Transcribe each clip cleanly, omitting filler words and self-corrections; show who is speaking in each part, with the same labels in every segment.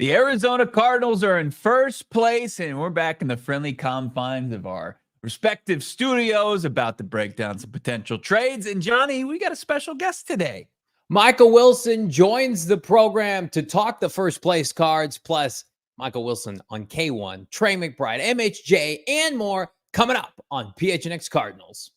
Speaker 1: The Arizona Cardinals are in first place, and we're back in the friendly confines of our respective studios about to break down some potential trades. And Johnny, we got a special guest today.
Speaker 2: Michael Wilson joins the program to talk the first place cards, plus Michael Wilson on K1, Trey McBride, MHJ, and more coming up on PHNX Cardinals.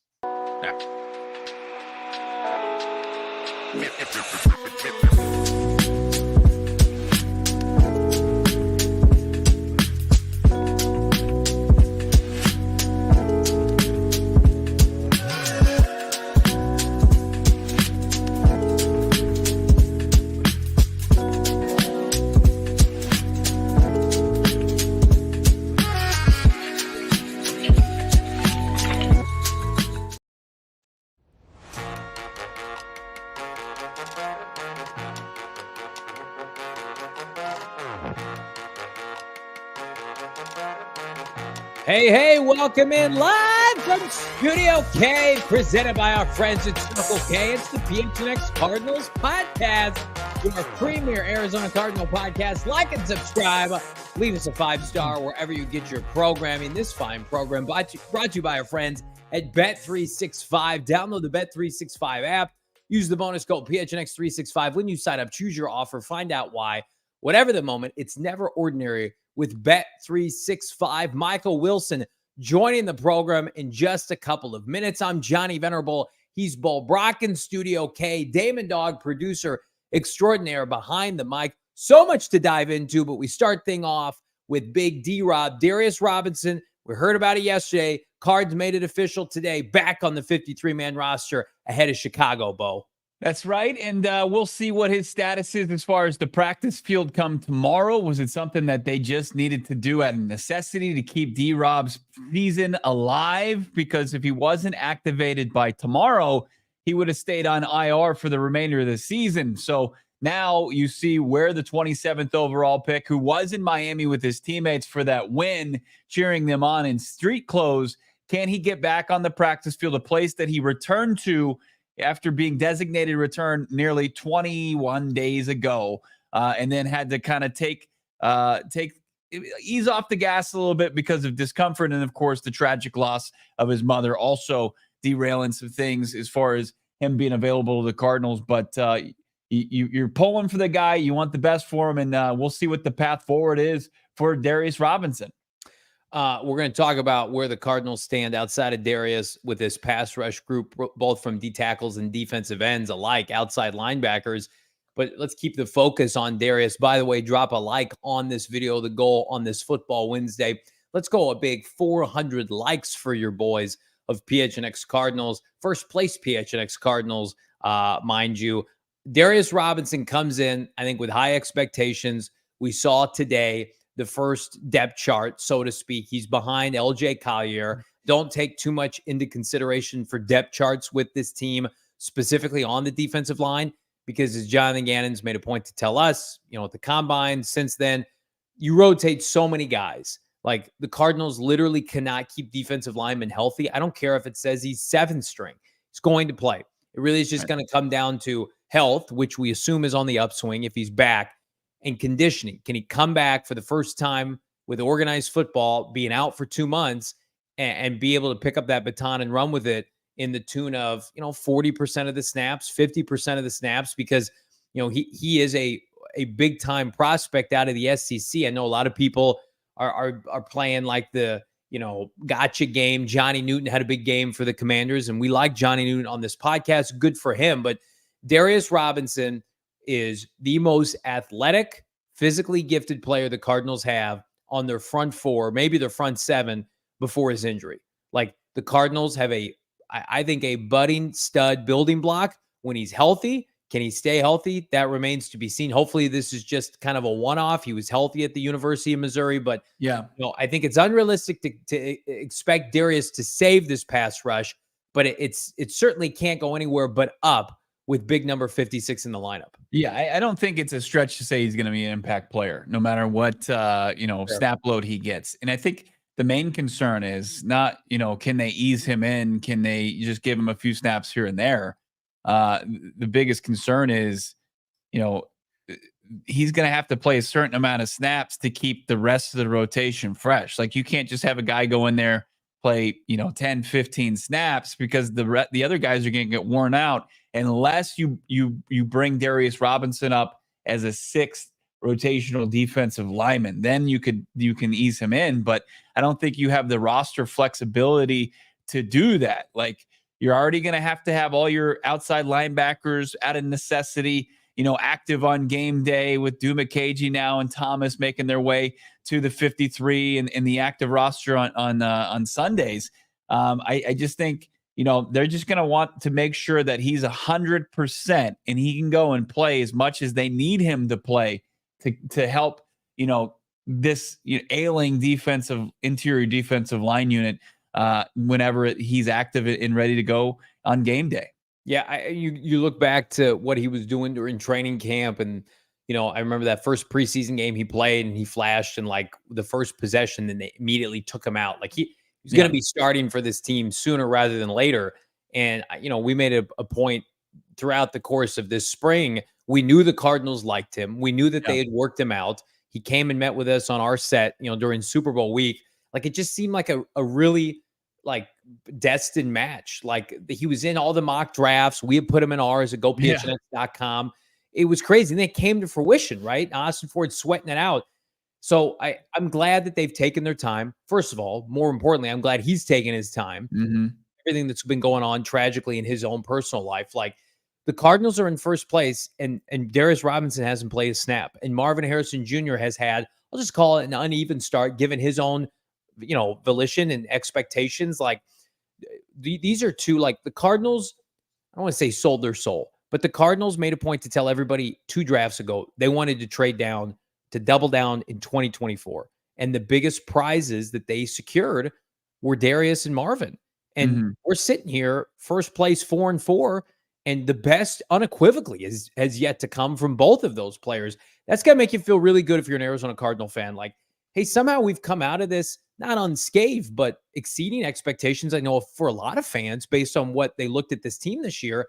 Speaker 2: Hey, welcome in live from Studio K, presented by our friends at Circle K. It's the PHNX Cardinals podcast, your premier Arizona Cardinal podcast. Like and subscribe. Leave us a 5-star wherever you get your programming. This fine program brought to you by our friends at Bet365. Download the Bet365 app. Use the bonus code PHNX365 when you sign up. Choose your offer. Find out why. Whatever the moment, it's never ordinary with Bet365. Michael Wilson joining the program in just a couple of minutes. I'm Johnny Venerable. He's Brack in Studio K. Damon, Dawg, producer extraordinaire behind the mic. So much to dive into, but we start thing off with Big D-Rob. Darius Robinson, we heard about it yesterday. Cards made it official today. Back on the 53-man roster ahead of Chicago, Bo.
Speaker 1: That's right. And we'll see what his status is as far as the practice field come tomorrow. Was it something that they just needed to do out of necessity to keep D-Rob's season alive? Because if he wasn't activated by tomorrow, he would have stayed on IR for the remainder of the season. So now you see where the 27th overall pick, who was in Miami with his teammates for that win, cheering them on in street clothes, can he get back on the practice field, a place that he returned to after being designated return nearly 21 days ago, and then had to kind of ease off the gas a little bit because of discomfort. And of course, the tragic loss of his mother also derailing some things as far as him being available to the Cardinals. But you're pulling for the guy. You want the best for him. And we'll see what the path forward is for Darius Robinson.
Speaker 2: We're going to talk about where the Cardinals stand outside of Darius with this pass rush group, both from D tackles and defensive ends alike, outside linebackers. But let's keep the focus on Darius. By the way, drop a like on this video, the goal on this Football Wednesday. Let's go a big 400 likes for your boys of PHNX Cardinals. First place PHNX Cardinals, mind you. Darius Robinson comes in, I think, with high expectations. We saw today the first depth chart, so to speak. He's behind LJ Collier. Don't take too much into consideration for depth charts with this team, specifically on the defensive line, because as Jonathan Gannon's made a point to tell us, at the combine since then, you rotate so many guys. Like, the Cardinals literally cannot keep defensive linemen healthy. I don't care if it says he's 7th string. He's going to play. It really is just going to come down to health, which we assume is on the upswing if he's back, and conditioning. Can he come back for the first time with organized football, being out for 2 months, and be able to pick up that baton and run with it in the tune of, 40% of the snaps, 50% of the snaps, because, he is a big time prospect out of the SEC. I know a lot of people are playing like the, gotcha game. Johnny Newton had a big game for the Commanders, and we like Johnny Newton on this podcast. Good for him. But Darius Robinson is the most athletic, physically gifted player the Cardinals have on their front 4, maybe their front 7 before his injury. Like, the Cardinals have I think a budding stud building block when he's healthy. Can he stay healthy? That remains to be seen. Hopefully this is just kind of a one-off. He was healthy at the University of Missouri, but
Speaker 1: yeah,
Speaker 2: I think it's unrealistic to expect Darius to save this pass rush, but it certainly can't go anywhere but up with big number 56 in the lineup.
Speaker 1: Yeah, I don't think it's a stretch to say he's going to be an impact player, no matter what, snap load he gets. And I think the main concern is not, can they ease him in? Can they just give him a few snaps here and there? The biggest concern is, he's going to have to play a certain amount of snaps to keep the rest of the rotation fresh. Like you can't just have a guy go in there, play, 10, 15 snaps because the other guys are going to get worn out unless you bring Darius Robinson up as a 6th rotational defensive lineman. Then you can ease him in, but I don't think you have the roster flexibility to do that. Like you're already going to have all your outside linebackers out of necessity, active on game day with Dumakaji now and Thomas making their way to the 53 and the active roster on Sundays. I just think, they're just going to want to make sure that he's 100% and he can go and play as much as they need him to play to help, this ailing interior defensive line unit whenever he's active and ready to go on game day.
Speaker 2: Yeah, you look back to what he was doing during training camp, and I remember that first preseason game he played, and he flashed in like the first possession, and they immediately took him out. Like he was going to be starting for this team sooner rather than later. And we made a point throughout the course of this spring. We knew the Cardinals liked him. We knew that they had worked him out. He came and met with us on our set, during Super Bowl week. Like it just seemed like a really like destined match. Like he was in all the mock drafts. We had put him in ours at gophnx.com. It was crazy. And they came to fruition, right? Ossenfort sweating it out. So I'm glad that they've taken their time. First of all, more importantly, I'm glad he's taken his time.
Speaker 1: Mm-hmm.
Speaker 2: Everything that's been going on tragically in his own personal life. Like the Cardinals are in first place and Darius Robinson hasn't played a snap. And Marvin Harrison Jr. has had, I'll just call it an uneven start given his own volition and expectations. Like these are two, like the Cardinals, I don't want to say sold their soul, but the Cardinals made a point to tell everybody 2 drafts ago they wanted to trade down to double down in 2024. And the biggest prizes that they secured were Darius and Marvin. And we're sitting here first place 4-4, and the best unequivocally has yet to come from both of those players. That's going to make you feel really good if you're an Arizona Cardinal fan. Like, hey, somehow we've come out of this not unscathed, but exceeding expectations. I know for a lot of fans based on what they looked at this team this year.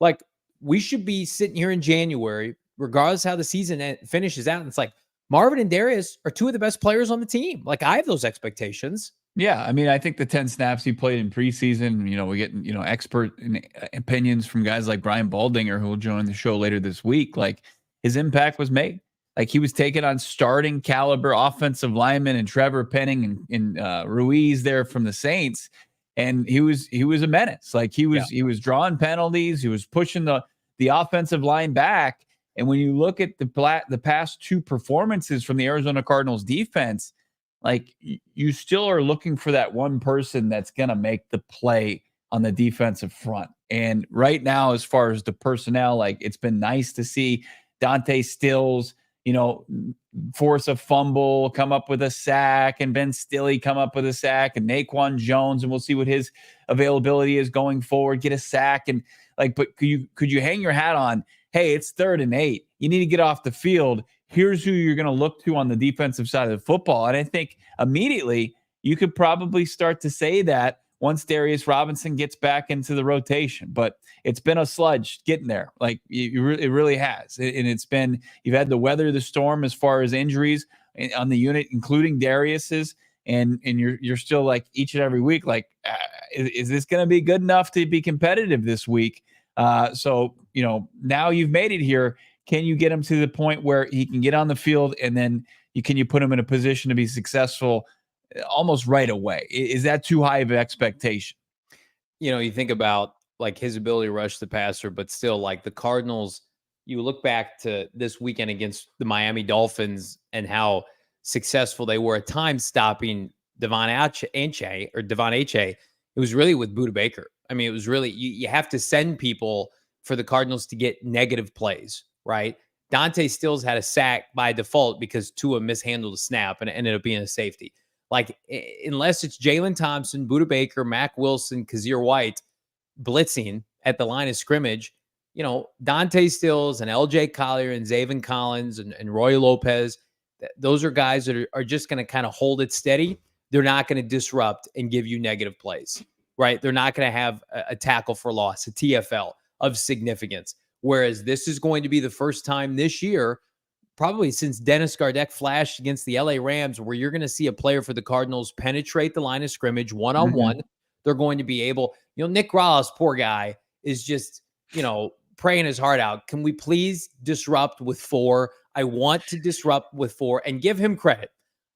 Speaker 2: Like we should be sitting here in January, regardless how the season finishes out. And it's like Marvin and Darius are 2 of the best players on the team. Like I have those expectations.
Speaker 1: Yeah, I mean, I think the 10 snaps he played in preseason, we get, expert opinions from guys like Brian Baldinger, who will join the show later this week. Like his impact was made. Like he was taking on starting caliber offensive linemen and Trevor Penning and Ruiz there from the Saints, and he was a menace. Like he was drawing penalties, he was pushing the offensive line back. And when you look at the past 2 performances from the Arizona Cardinals defense, like you still are looking for that one person that's going to make the play on the defensive front. And right now, as far as the personnel, like it's been nice to see Dante Stills, force a fumble, come up with a sack, and Ben Stilley come up with a sack, and Naquan Jones, and we'll see what his availability is going forward, get a sack. And like, but could you hang your hat on, hey, it's 3rd and 8. You need to get off the field. Here's who you're going to look to on the defensive side of the football. And I think immediately you could probably start to say that once Darius Robinson gets back into the rotation. But it's been a sludge getting there. Like it really has. And you've had to weather the storm as far as injuries on the unit, including Darius's. And you're still like each and every week, like, is this going to be good enough to be competitive this week? So, now you've made it here. Can you get him to the point where he can get on the field, and then you put him in a position to be successful almost right away? Is that too high of an expectation?
Speaker 2: You think about like his ability to rush the passer, but still like the Cardinals, you look back to this weekend against the Miami Dolphins and how successful they were at times stopping Devon Achane. It was really with Budda Baker. I mean, it was really, you have to send people for the Cardinals to get negative plays, right? Dante Stills had a sack by default because Tua mishandled a snap and it ended up being a safety. Like, unless it's Jalen Thompson, Budda Baker, Mack Wilson, Kazir White blitzing at the line of scrimmage, Dante Stills and LJ Collier and Zaven Collins and Roy Lopez, those are guys that are just going to kind of hold it steady. They're not going to disrupt and give you negative plays, right? They're not going to have a tackle for loss, a TFL of significance. Whereas this is going to be the first time this year probably since Dennis Gardeck flashed against the LA Rams, where you're going to see a player for the Cardinals penetrate the line of scrimmage one-on-one. They're going to be able, Nick Rallis, poor guy, is just, praying his heart out. Can we please disrupt with 4? I want to disrupt with 4 and give him credit.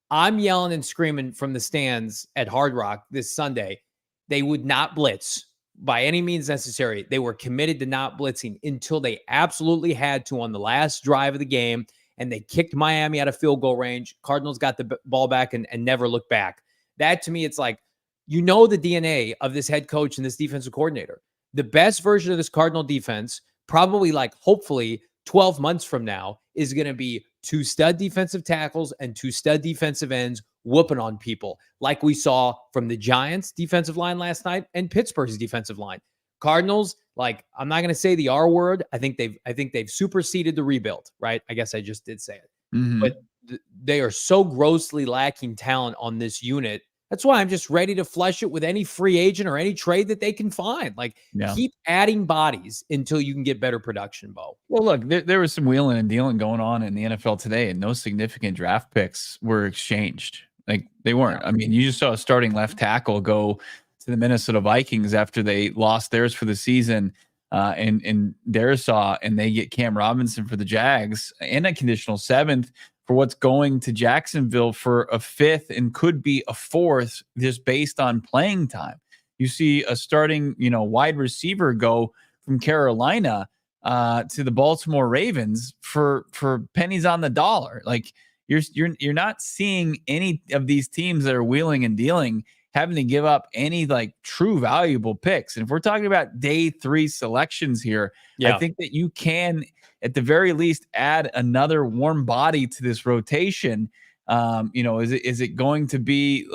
Speaker 2: I'm yelling and screaming from the stands at Hard Rock this Sunday. They would not blitz by any means necessary. They were committed to not blitzing until they absolutely had to on the last drive of the game, and they kicked Miami out of field goal range. Cardinals got the ball back and never looked back. That, to me, it's like, the DNA of this head coach and this defensive coordinator. The best version of this Cardinal defense, probably hopefully 12 months from now, is going to be 2 stud defensive tackles and 2 stud defensive ends whooping on people, like we saw from the Giants defensive line last night and Pittsburgh's defensive line. Cardinals, I'm not going to say the R word. I think they've superseded the rebuild, right? I guess I just did say it. But they are so grossly lacking talent on this unit. That's why I'm just ready to flush it with any free agent or any trade that they can find. Keep adding bodies until you can get better production, Bo.
Speaker 1: Well, look, there was some wheeling and dealing going on in the NFL today, and no significant draft picks were exchanged. They weren't. I mean, you just saw a starting left tackle go to the Minnesota Vikings after they lost theirs for the season, and Darius and they get Cam Robinson for the Jags and a conditional 7th for what's going to Jacksonville for a 5th and could be a 4th just based on playing time. You see a starting, wide receiver go from Carolina to the Baltimore Ravens for pennies on the dollar. You're not seeing any of these teams that are wheeling and dealing having to give up any true valuable picks. And if we're talking about day 3 selections here, I think that you can, at the very least, add another warm body to this rotation. Is it going to be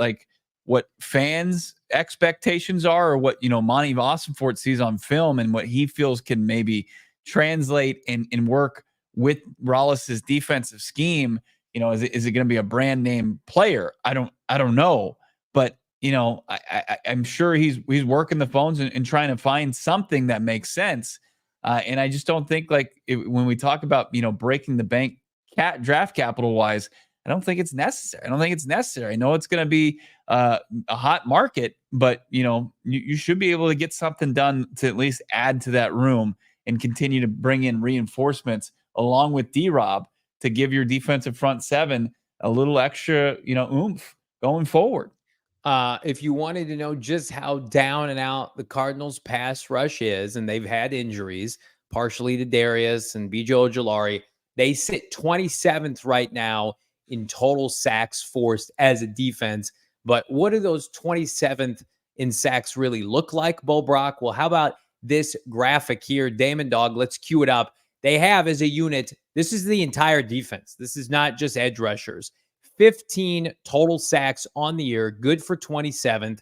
Speaker 1: what fans' expectations are, or what Monti Ossenfort sees on film and what he feels can maybe translate and work with Rollis's defensive scheme? Is it going to be a brand name player? I don't know, but I'm sure he's working the phones and trying to find something that makes sense. And I just don't think when we talk about, breaking the bank draft capital wise, I don't think it's necessary. I know it's going to be a hot market, but you should be able to get something done to at least add to that room and continue to bring in reinforcements along with D-Rob to give your defensive front 7 a little extra, oomph going forward.
Speaker 2: If you wanted to know just how down and out the Cardinals pass rush is, and they've had injuries, partially to Darius and B.J. Ojulari, they sit 27th right now in total sacks forced as a defense. But what do those 27th in sacks really look like, Bo Brock? Well, how about this graphic here? Damon, Dawg, let's cue it up. They have, as a unit, this is the entire defense. This is not just edge rushers. 15 total sacks on the year, good for 27th.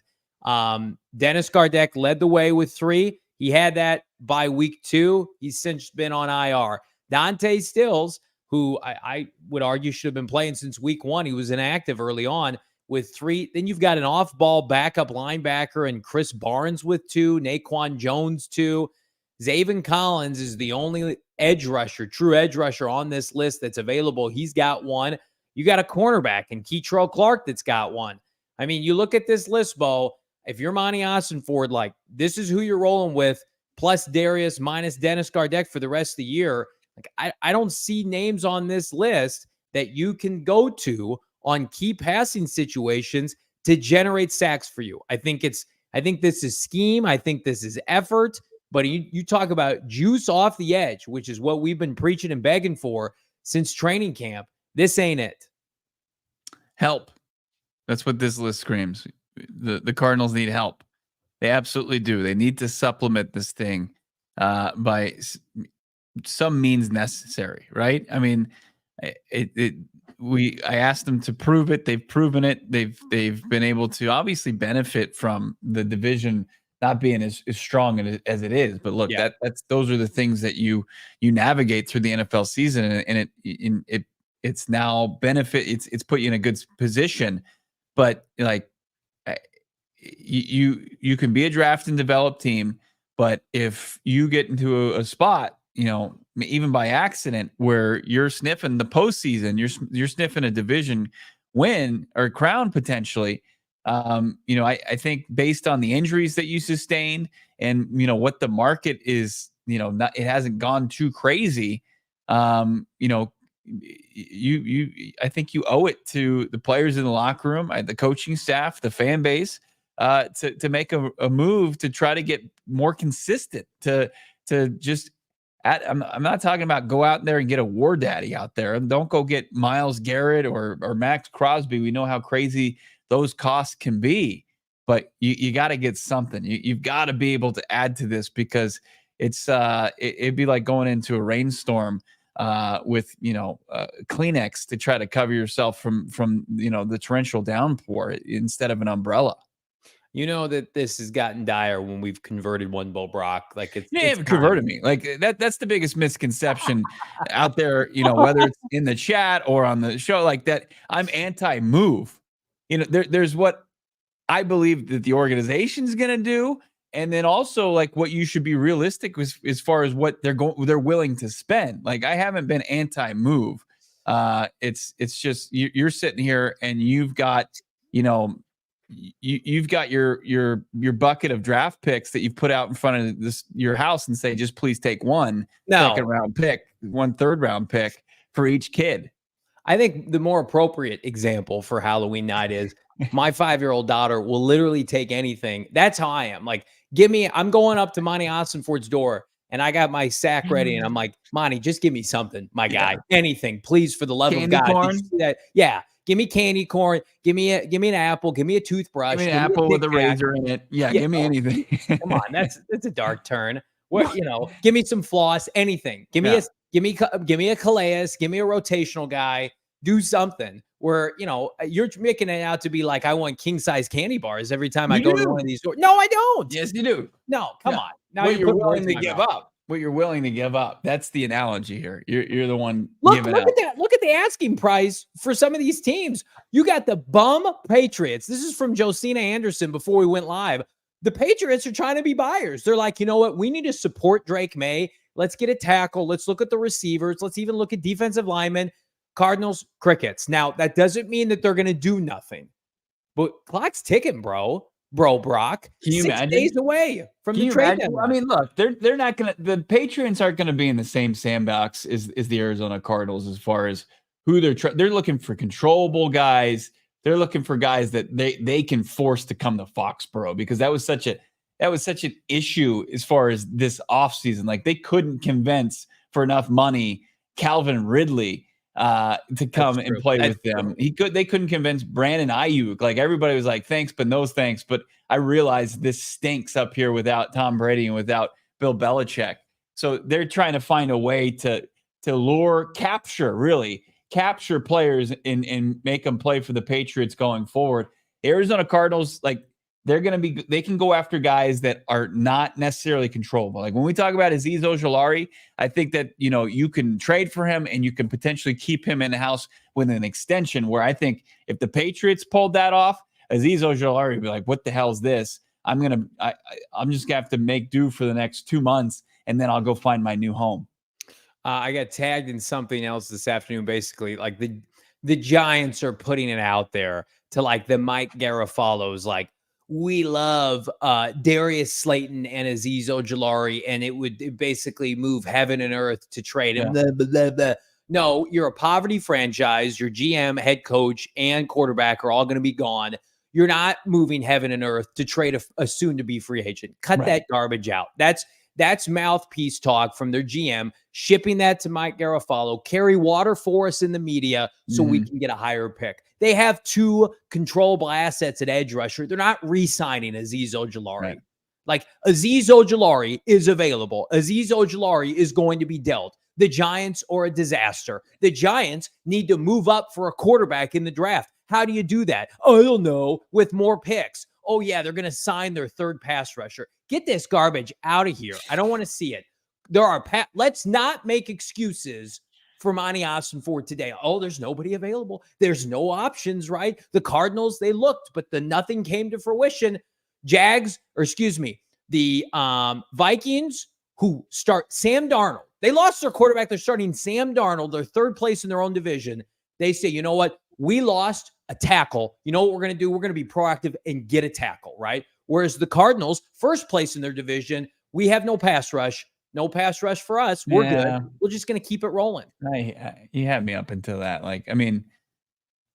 Speaker 2: Dennis Gardeck led the way with 3. He had that by week 2. He's since been on IR. Dante Stills, who I would argue should have been playing since week 1. He was inactive early on with 3. Then you've got an off-ball backup linebacker and Chris Barnes with 2, Naquan Jones 2. Zaven Collins is the only true edge rusher on this list that's available. He's got 1. You got a cornerback in Keitrell Clark that's got 1. I mean, you look at this list, Bo, if you're Monti Ossenfort, this is who you're rolling with, plus Darius minus Dennis Gardeck for the rest of the year. I don't see names on this list that you can go to on key passing situations to generate sacks for you. I think this is scheme. I think this is effort. But you talk about juice off the edge, which is what we've been preaching and begging for since training camp. This ain't it.
Speaker 1: Help. That's what this list screams. The Cardinals need help. They absolutely do. They need to supplement this thing by some means necessary, right? I mean, I asked them to prove it. They've proven it. They've been able to obviously benefit from the division not being as strong as it is. But look, those are the things that you navigate through the NFL season, and it's now it's put you in a good position. But you can be a draft and develop team, but if you get into a spot, even by accident, where you're sniffing the postseason, you're sniffing a division win or crown potentially. I think based on the injuries that you sustained and what the market is, it hasn't gone too crazy. I think you owe it to the players in the locker room, the coaching staff, the fan base, to make a move to try to get more consistent. To just I'm not talking about go out there and get a war daddy out there. Don't go get Myles Garrett or Max Crosby. We know how crazy those costs can be, but you got to get something. You've got to be able to add to this, because it'd be like going into a rainstorm with Kleenex to try to cover yourself from the torrential downpour instead of an umbrella.
Speaker 2: You know that this has gotten dire when we've converted one Bo Brock. Like it's
Speaker 1: converted me. Like that's the biggest misconception out there, whether it's in the chat or on the show, like that I'm anti-move. There's what I believe that the organization's going to do, and then also like what you should be realistic with as far as what they're willing to spend. Like I haven't been anti-move. It's just you're sitting here and you've got, you've got your bucket of draft picks that you've put out in front of your house and say, just please take one second round pick, 1 3rd round pick for each kid.
Speaker 2: I think the more appropriate example for Halloween night is my 5-year-old daughter will literally take anything. That's how I am. Like, I'm going up to Monti Ossenfort's door and I got my sack ready and I'm like, Monty, just give me something, my guy, anything, please, for the love of God.
Speaker 1: Corn?
Speaker 2: Did you see that? Yeah. Give me candy corn. Give me an apple. Give me a toothbrush.
Speaker 1: Give me an apple with a razor in it. Yeah, give me anything.
Speaker 2: Come on, that's a dark turn. What give me some floss. Anything. Give me a Calais. Give me a rotational guy. Do something where you're making it out to be like I want king size candy bars every time I go to one of these stores. No, I don't.
Speaker 1: Yes, you do.
Speaker 2: No, come on.
Speaker 1: Now you're willing to give up. What you're willing to give up. That's the analogy here. You're the one giving up.
Speaker 2: Look at the asking price for some of these teams. You got the bum Patriots. This is from Josina Anderson before we went live. The Patriots are trying to be buyers. They're like, you know what? We need to support Drake May. Let's get a tackle. Let's look at the receivers. Let's even look at defensive linemen. Cardinals, crickets. Now, that doesn't mean that they're going to do nothing. But clock's ticking, bro. Brock,
Speaker 1: can you
Speaker 2: 6
Speaker 1: imagine?
Speaker 2: days away from the trade deadline.
Speaker 1: I mean, look, they're not gonna. The Patriots aren't gonna be in the same sandbox as the Arizona Cardinals as far as who they're looking for controllable guys. They're looking for guys that they can force to come to Foxborough, because that was such an issue as far as this offseason. Like they couldn't convince for enough money Calvin Ridley to come and play with them. They couldn't convince Brandon Ayuk. Like everybody was like, thanks, but no thanks. But I realized this stinks up here without Tom Brady and without Bill Belichick. So they're trying to find a way to capture players and make them play for the Patriots going forward. Arizona Cardinals, like they can go after guys that are not necessarily controllable. Like when we talk about Azeez Ojulari, I think that, you can trade for him and you can potentially keep him in the house with an extension, where I think if the Patriots pulled that off, Azeez Ojulari would be like, what the hell is this? I'm just gonna have to make do for the next 2 months, and then I'll go find my new home.
Speaker 2: I got tagged in something else this afternoon. Basically, like the Giants are putting it out there to like the Mike Garafalo's, like, we love Darius Slayton and Azeez Ojulari, and it would basically move heaven and earth to trade him. Blah, blah, blah, blah. No, you're a poverty franchise. Your GM, head coach, and quarterback are all going to be gone. You're not moving heaven and earth to trade a soon-to-be free agent. Cut that garbage out. That's mouthpiece talk from their GM, shipping that to Mike Garafalo. Carry water for us in the media so we can get a higher pick. They have 2 controllable assets at edge rusher. They're not re-signing Azeez Ojulari. Right. Like, Azeez Ojulari is available. Azeez Ojulari is going to be dealt. The Giants are a disaster. The Giants need to move up for a quarterback in the draft. How do you do that? I don't know. With more picks. Oh, yeah, they're going to sign their 3rd pass rusher. Get this garbage out of here. I don't want to see it. Let's not make excuses for Monti Ossenfort today. Oh, there's nobody available. There's no options, right? The Cardinals, they looked, but nothing came to fruition. The Vikings, who start Sam Darnold, They lost their quarterback. They're starting Sam Darnold. They're third place in their own division. They say, you know what? We lost a tackle. You know what we're going to do? We're going to be proactive and get a tackle, right? Whereas the Cardinals, first place in their division, we have no pass rush. No pass rush for us. We're good. We're just going to keep it rolling.
Speaker 1: You had me up until that. Like, I mean,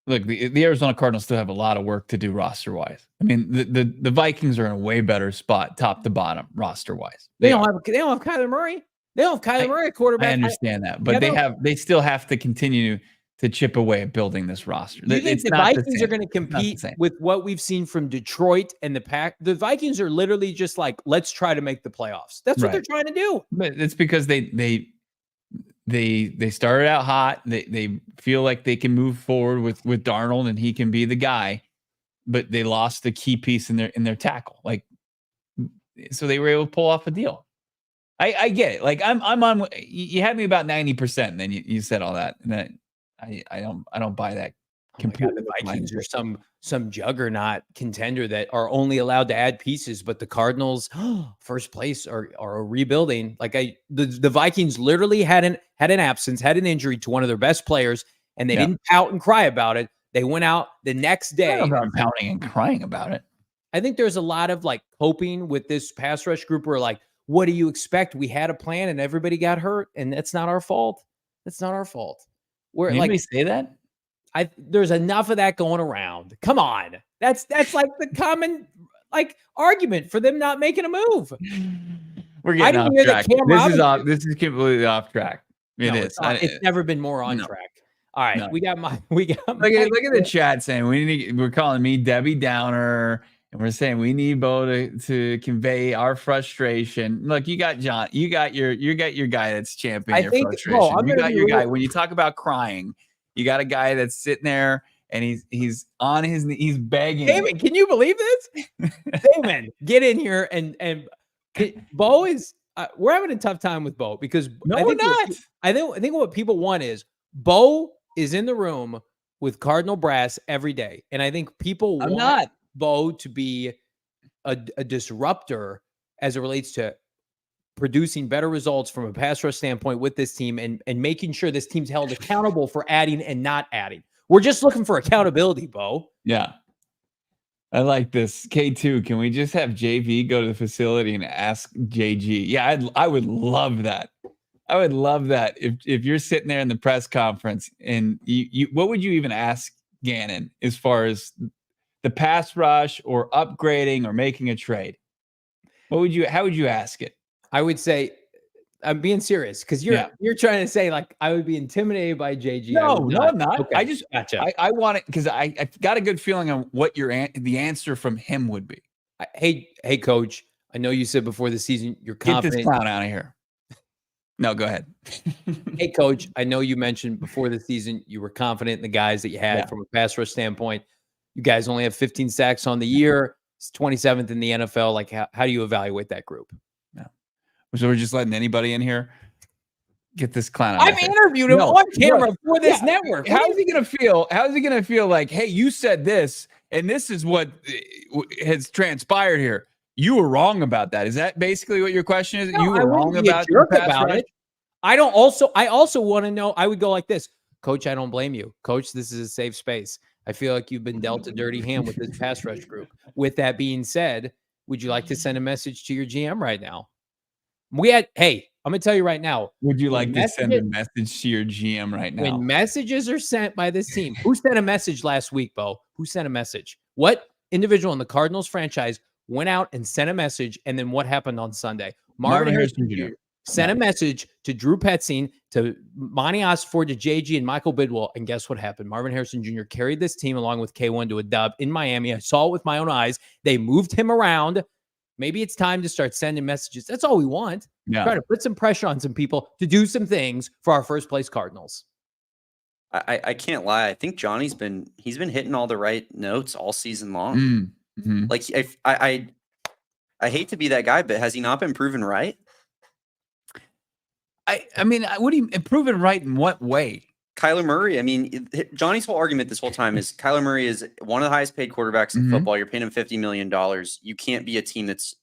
Speaker 1: look, the Arizona Cardinals still have a lot of work to do roster-wise. I mean, the Vikings are in a way better spot, top to bottom, roster-wise.
Speaker 2: They don't have Kyler Murray. They don't have Kyler Murray at quarterback.
Speaker 1: I understand that, but they still have to continue to chip away at building this roster.
Speaker 2: Do you think the Vikings are going to compete with what we've seen from Detroit and the Pack? The Vikings are literally just like, let's try to make the playoffs. That's what they're trying to do.
Speaker 1: But it's because they started out hot. They feel like they can move forward with Darnold and he can be the guy, but they lost the key piece in their tackle. Like, so they were able to pull off a deal. I get it. Like I'm on. You had me about 90%, and then you said all that, and then I don't buy that.
Speaker 2: The Vikings are some juggernaut contender that are only allowed to add pieces, but the Cardinals, first place, are rebuilding. Like the Vikings literally had an absence, had an injury to one of their best players, and they didn't pout and cry about it. They went out the next day.
Speaker 1: I'm not pouting and crying about it.
Speaker 2: I think there's a lot of like coping with this pass rush group where like, what do you expect? We had a plan and everybody got hurt, and that's not our fault. That's not our fault.
Speaker 1: Anybody say that?
Speaker 2: There's enough of that going around. Come on. That's like the common like argument for them not making a move.
Speaker 1: We're getting off track. This is completely off track. It's
Speaker 2: never been more on track. All right. We got
Speaker 1: look at the chat saying we're calling me Debbie Downer, and we're saying we need Bo to convey our frustration. Look, you got John, you got your guy that's championing your frustration. You got your guy. When you talk about crying, you got a guy that's sitting there and he's on his knees, he's begging.
Speaker 2: Damon, can you believe this? Damon, get in here and Bo is we're having a tough time with Bo because we're not. I think what people want is Bo is in the room with Cardinal brass every day, and I think people want Bo to be a disruptor as it relates to producing better results from a pass rush standpoint with this team and making sure this team's held accountable for adding and not adding. We're just looking for accountability, Bo.
Speaker 1: Yeah. I like this. K2, can we just have JV go to the facility and ask JG? Yeah, I would love that. I would love that if you're sitting there in the press conference and you what would you even ask Gannon as far as the pass rush or upgrading or making a trade? How would you ask it?
Speaker 2: I would say, I'm being serious because you're trying to say like I would be intimidated by JG.
Speaker 1: No, I'm not.
Speaker 2: Okay.
Speaker 1: I just gotcha. I want it because I got a good feeling on what the answer from him would be.
Speaker 2: Hey, coach. I know you said before the season you're confident.
Speaker 1: Get this clown out of here. No, go ahead.
Speaker 2: Hey, coach. I know you mentioned before the season you were confident in the guys that you had from a pass rush standpoint. You guys only have 15 sacks on the year. It's 27th in the NFL. Like, how do you evaluate that group?
Speaker 1: So we're just letting anybody in here get this clown out.
Speaker 2: I've interviewed him on camera for this network.
Speaker 1: How is he going to feel? How is he going to feel like, hey, you said this, and this is what has transpired here. You were wrong about that. Is that basically what your question is?
Speaker 2: No,
Speaker 1: you were wrong about
Speaker 2: it. I also want to know, I would go like this. Coach, I don't blame you. Coach, this is a safe space. I feel like you've been dealt a dirty hand with this pass rush group. With that being said, would you like to send a message to your GM right now? I'm going to tell you right now.
Speaker 1: Would you like to send a message to your GM right now?
Speaker 2: When messages are sent by this team, who sent a message last week, Bo? Who sent a message? What individual in the Cardinals franchise went out and sent a message? And then what happened on Sunday? Marvin Harrison Jr. sent a message to Drew Petzing, to Monti Ossenfort, to JG, and Michael Bidwell. And guess what happened? Marvin Harrison Jr. carried this team along with K1 to a dub in Miami. I saw it with my own eyes. They moved him around. Maybe it's time to start sending messages. That's all we want. Try to put some pressure on some people to do some things for our first place Cardinals.
Speaker 3: I can't lie. I think Johnny's been hitting all the right notes all season long.
Speaker 1: Mm-hmm.
Speaker 3: Like I hate to be that guy, but has he not been proven right?
Speaker 1: I mean, what do you proven right in what way?
Speaker 3: Kyler Murray. I mean, Johnny's whole argument this whole time is Kyler Murray is one of the highest paid quarterbacks in football. You're paying him $50 million. You can't be a team that's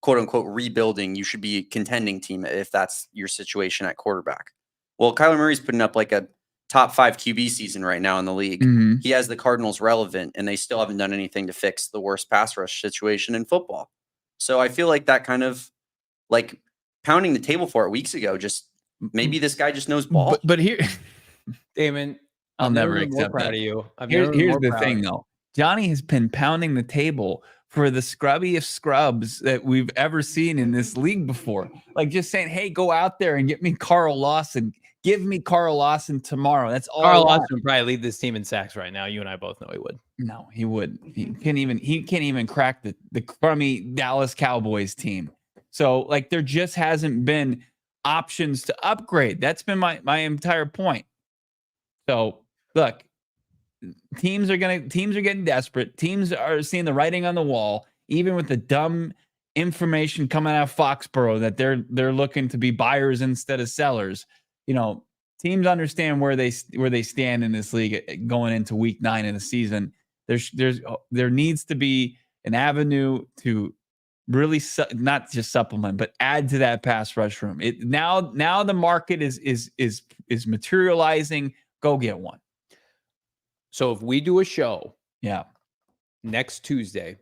Speaker 3: quote unquote rebuilding, you should be a contending team if that's your situation at quarterback. Well, Kyler Murray's putting up like a top 5 QB season right now in the league.
Speaker 1: Mhm.
Speaker 3: He has the Cardinals relevant, and they still haven't done anything to fix the worst pass rush situation in football. So I feel like that kind of like pounding the table for it weeks ago, just maybe this guy just knows ball.
Speaker 1: But here,
Speaker 2: Damon,
Speaker 1: I'll
Speaker 2: I've
Speaker 1: never
Speaker 2: been more
Speaker 1: accept
Speaker 2: proud
Speaker 1: that.
Speaker 2: of you.
Speaker 1: Here's the thing, though. Johnny has been pounding the table for the scrubbiest scrubs that we've ever seen in this league before. Like just saying, hey, go out there and get me Carl Lawson. Give me Carl Lawson tomorrow. That's all.
Speaker 2: Carl Lawson would probably lead this team in sacks right now. You and I both know he would.
Speaker 1: No, he wouldn't. He can't even crack the crummy Dallas Cowboys team. So like there just hasn't been options to upgrade. That's been my entire point. So look, teams are getting desperate. Teams are seeing the writing on the wall, even with the dumb information coming out of Foxborough that they're looking to be buyers instead of sellers. Teams understand where they stand in this league going into week 9 in the season. There needs to be an avenue to really not just supplement, but add to that pass rush room. Now the market is materializing. Go get one.
Speaker 2: So if we do a show,
Speaker 1: next
Speaker 2: Tuesday,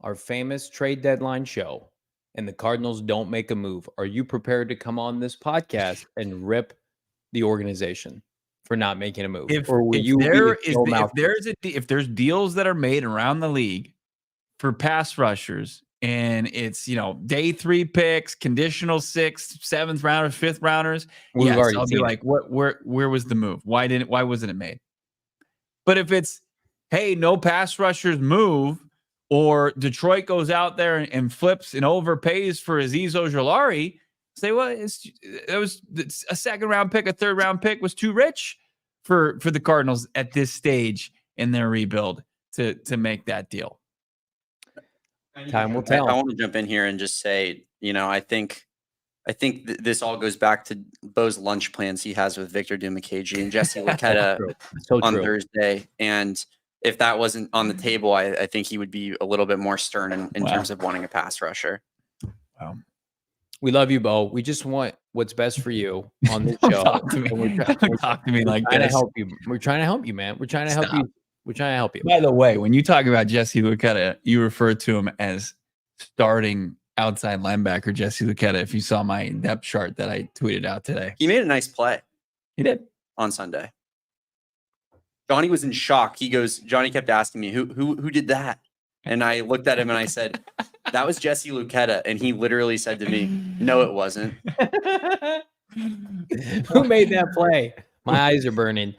Speaker 2: our famous trade deadline show, and the Cardinals don't make a move, are you prepared to come on this podcast and rip the organization for not making a move?
Speaker 1: If there's deals that are made around the league for pass rushers, and it's day 3 picks, conditional 6th, 7th rounders, 5th rounders, I'll be like, where was the move? Why wasn't it made? But if it's, hey, no pass rushers move, or Detroit goes out there and flips and overpays for Azeez Ojulari, say, well, it's a 2nd round pick, a 3rd round pick was too rich for the Cardinals at this stage in their rebuild to make that deal.
Speaker 2: Time will tell.
Speaker 3: I want to jump in here and just say, I think this all goes back to Bo's lunch plans he has with Victor Dumakagi and Jesse Luketa on Thursday. And if that wasn't on the table, I think he would be a little bit more stern in terms of wanting a pass rusher.
Speaker 1: Wow.
Speaker 2: We love you, Bo. We just want what's best for you on this show.
Speaker 1: Talk to me like
Speaker 2: trying
Speaker 1: this.
Speaker 2: to help you. We're trying to help you, man. We're trying to help you. We're trying to help you.
Speaker 1: By the way, when you talk about Jesse Luketa, you refer to him as starting outside linebacker Jesse Luketa. If you saw my depth chart that I tweeted out today,
Speaker 3: he made a nice play.
Speaker 1: He did
Speaker 3: on Sunday. Johnny was in shock. Johnny kept asking me, who did that? And I looked at him and I said, that was Jesse Luketa. And he literally said to me, no, it wasn't.
Speaker 2: Who made that play? My eyes are burning.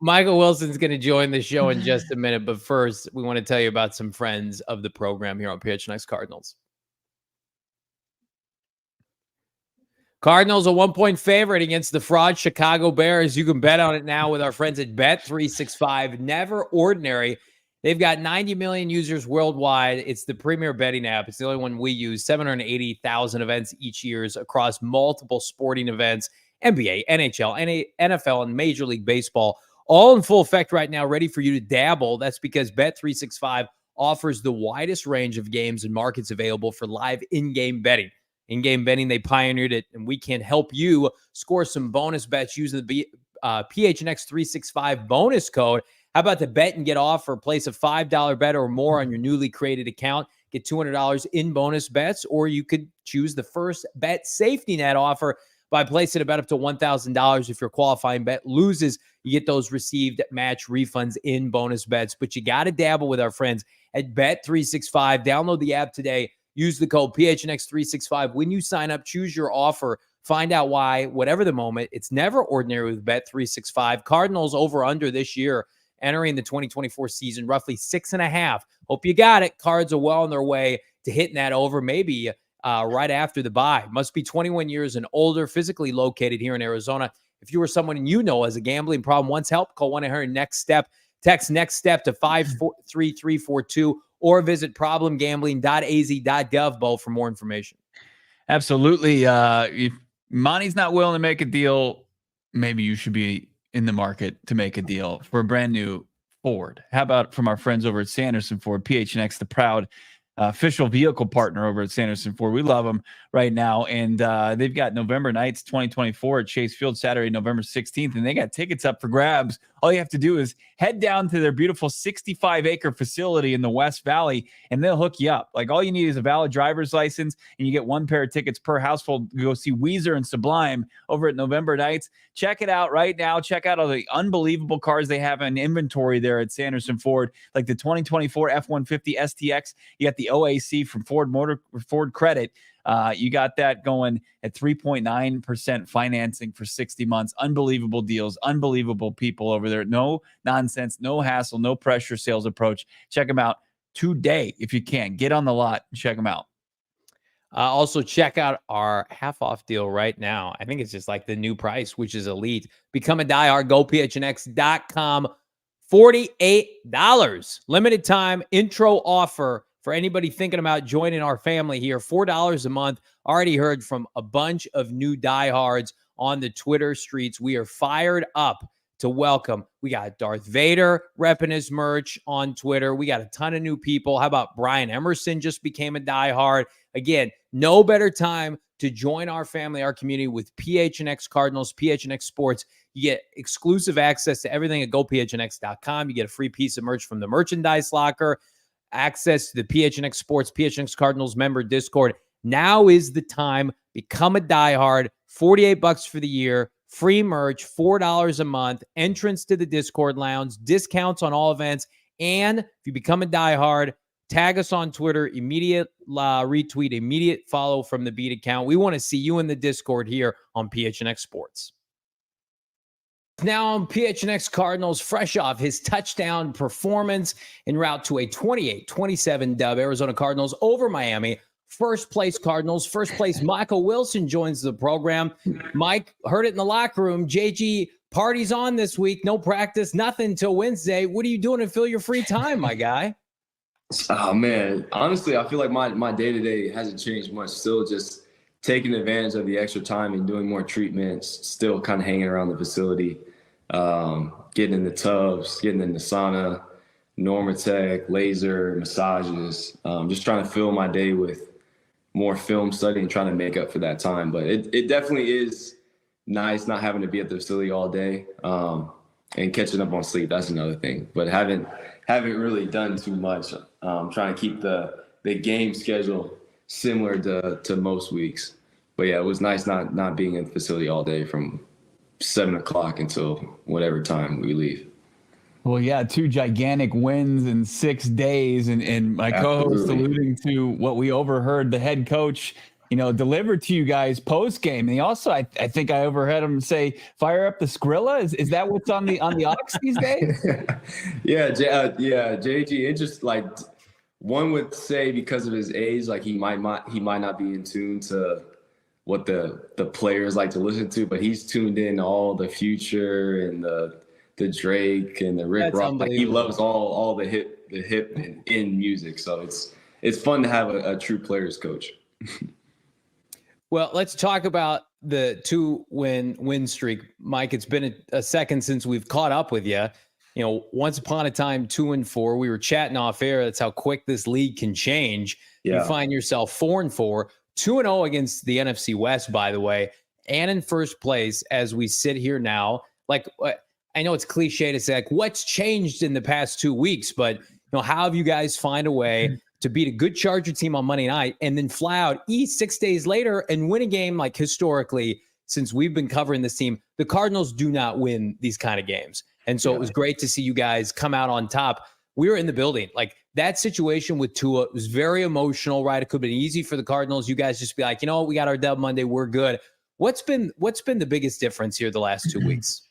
Speaker 2: Michael Wilson's going to join the show in just a minute. But first, we want to tell you about some friends of the program here on PHNX Cardinals. Cardinals a 1-point favorite against the fraud Chicago Bears. You can bet on it now with our friends at Bet365. Never ordinary. They've got 90 million users worldwide. It's the premier betting app. It's the only one we use. 780,000 events each year across multiple sporting events, NBA, NHL, NFL, and Major League Baseball. All in full effect right now, ready for you to dabble. That's because Bet365 offers the widest range of games and markets available for live in-game betting. In-game betting, they pioneered it, and we can help you score some bonus bets using the PHNX 365 bonus code. How about the bet and get offer? Place a $5 bet or more on your newly created account. Get $200 in bonus bets, or you could choose the first bet safety net offer by placing a bet up to $1,000. If your qualifying bet loses, you get those received match refunds in bonus bets. But you got to dabble with our friends at Bet365. Download the app today. Use the code PHNX365. When you sign up, choose your offer. Find out why, whatever the moment. It's never ordinary with Bet365. Cardinals over under this year, entering the 2024 season, roughly 6.5. Hope you got it. Cards are well on their way to hitting that over, maybe right after the bye. Must be 21 years and older, physically located here in Arizona. If you or someone you know has a gambling problem, wants help, call 1-800-NEXT-STEP. Text NEXT STEP to 53342 or visit problemgambling.az.gov, Bo, for more information.
Speaker 1: Absolutely. If Monty's not willing to make a deal, maybe you should be in the market to make a deal for a brand new Ford. How about from our friends over at Sanderson Ford, PHNX, the proud official vehicle partner over at Sanderson Ford. We love them right now. And they've got November nights 2024 at Chase Field, Saturday, November 16th. And they got tickets up for grabs. All you have to do is head down to their beautiful 65-acre facility in the West Valley, and they'll hook you up. Like, all you need is a valid driver's license, and you get one pair of tickets per household to go see Weezer and Sublime over at November nights. Check it out right now. Check out all the unbelievable cars they have in inventory there at Sanderson Ford, like the 2024 F-150 STX. You got the OAC from Ford Credit. You got that going at 3.9% financing for 60 months. Unbelievable deals, unbelievable people over there. No nonsense, no hassle, no pressure sales approach. Check them out today if you can. Get on the lot and check them out.
Speaker 2: Also, check out our half-off deal right now. I think it's just like the new price, which is elite. Become a diehard. Go PHNX.com. $48. Limited time intro offer for anybody thinking about joining our family here. $4 a month. Already heard from a bunch of new diehards on the Twitter streets. We are fired up to welcome. We got Darth Vader repping his merch on Twitter. We got a ton of new people. How about Brian Emerson just became a diehard? Again, no better time to join our family, our community with PHNX Cardinals, PHNX Sports. You get exclusive access to everything at gophnx.com. You get a free piece of merch from the merchandise locker, access to the PHNX Sports, PHNX Cardinals member Discord. Now is the time. Become a diehard. $48 for the year. Free merch, $4 a month, entrance to the Discord lounge, discounts on all events. And if you become a diehard, tag us on Twitter, immediate retweet, immediate follow from the Beat account. We want to see you in the Discord here on PHNX Sports. Now on PHNX Cardinals, fresh off his touchdown performance en route to a 28-27 dub, Arizona Cardinals over Miami. First place Cardinals, first place Michael Wilson joins the program. Mike, heard it in the locker room. JG, party's on this week. No practice, nothing till Wednesday. What are you doing to fill your free time, my guy?
Speaker 4: Oh, man. Honestly, I feel like my day-to-day hasn't changed much. Still just taking advantage of the extra time and doing more treatments, still kind of hanging around the facility, getting in the tubs, getting in the sauna, Normatec, laser, massages, just trying to fill my day with more film study and trying to make up for that time. But it definitely is nice not having to be at the facility all day, and catching up on sleep. That's another thing. But haven't really done too much. Trying to keep the game schedule similar to most weeks. But yeah, it was nice not being in the facility all day from 7 o'clock until whatever time we leave.
Speaker 1: Well, yeah, 2 gigantic wins in 6 days, and my co-host alluding to what we overheard the head coach, deliver to you guys post game. And he also, I think I overheard him say, "Fire up the Skrilla." Is that what's on the Ox these days?
Speaker 4: Yeah, JG. It just like one would say because of his age, like he might not be in tune to what the players like to listen to, but he's tuned in all the Future and the Drake and the Rick Ross. Like, he loves all the hip and in music. So it's fun to have a true players coach.
Speaker 2: Well, let's talk about the 2-win streak. Mike, it's been a second since we've caught up with you. Once upon a time, 2-4. We were chatting off air. That's how quick this league can change. Yeah. You find yourself 4-4, 2-0 against the NFC West, by the way, and in first place as we sit here now. Like, I know it's cliche to say, like, what's changed in the past 2 weeks, but how have you guys find a way to beat a good Charger team on Monday night and then fly out east 6 days later and win a game? Like, historically, since we've been covering this team, the Cardinals do not win these kind of games. And so It was great to see you guys come out on top. We were in the building. Like, that situation with Tua was very emotional, right? It could have been easy for the Cardinals. You guys just be like, we got our dub Monday. We're good. What's been the biggest difference here the last 2 weeks?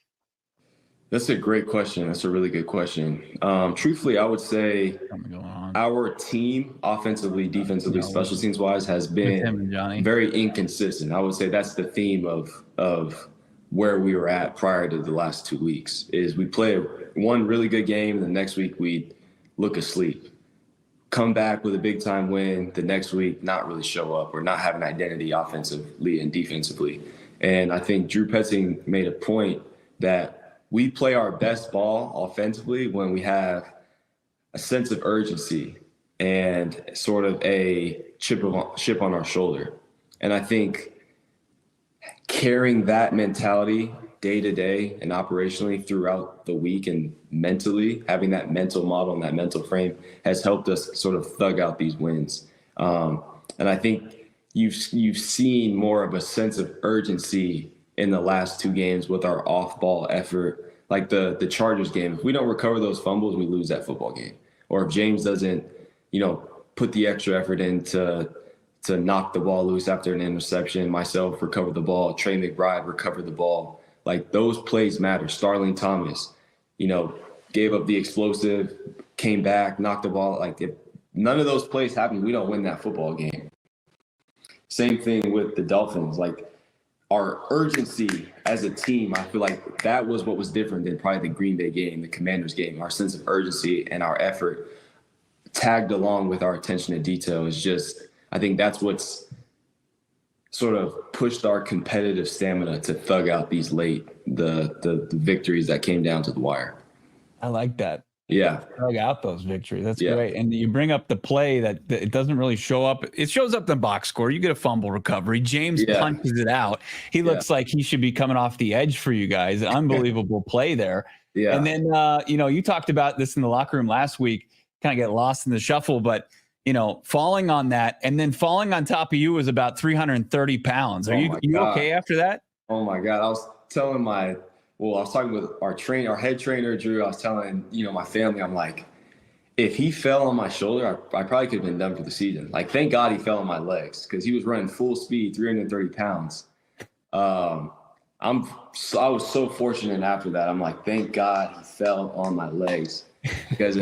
Speaker 4: That's a great question. That's a really good question. Truthfully, I would say our team, offensively, defensively, special teams wise, has been very inconsistent. I would say that's the theme of where we were at prior to the last 2 weeks. Is we play one really good game, and the next week we look asleep. Come back with a big time win, the next week not really show up or not have an identity offensively and defensively. And I think Drew Petzing made a point that we play our best ball offensively when we have a sense of urgency and sort of a chip on our shoulder. And I think carrying that mentality day to day and operationally throughout the week and mentally having that mental model and that mental frame has helped us sort of thug out these wins. And I think you've seen more of a sense of urgency in the last two games with our off-ball effort. Like the Chargers game, if we don't recover those fumbles, we lose that football game. Or if James doesn't, put the extra effort in to knock the ball loose after an interception, myself recover the ball, Trey McBride recover the ball. Like those plays matter. Starling Thomas, gave up the explosive, came back, knocked the ball. Like if none of those plays happen, we don't win that football game. Same thing with the Dolphins. Like our urgency as a team, I feel like that was what was different than probably the Green Bay game, the Commanders game. Our sense of urgency and our effort tagged along with our attention to detail is just, I think that's what's sort of pushed our competitive stamina to thug out these the victories that came down to the wire.
Speaker 1: I like that.
Speaker 4: Yeah.
Speaker 1: Thug out those victories. That's great. And you bring up the play that it doesn't really show up. It shows up in the box score. You get a fumble recovery. James punches it out. He looks like he should be coming off the edge for you guys. An unbelievable play there. Yeah. And then, you talked about this in the locker room last week, kind of get lost in the shuffle, but falling on that and then falling on top of you was about 330 pounds. Are you okay after that?
Speaker 4: Oh my God. I was talking with our head trainer, Drew. I was telling, my family, I'm like, if he fell on my shoulder, I probably could have been done for the season. Like, thank God he fell on my legs because he was running full speed, 330 pounds. I was so fortunate after that. I'm like, thank God he fell on my legs because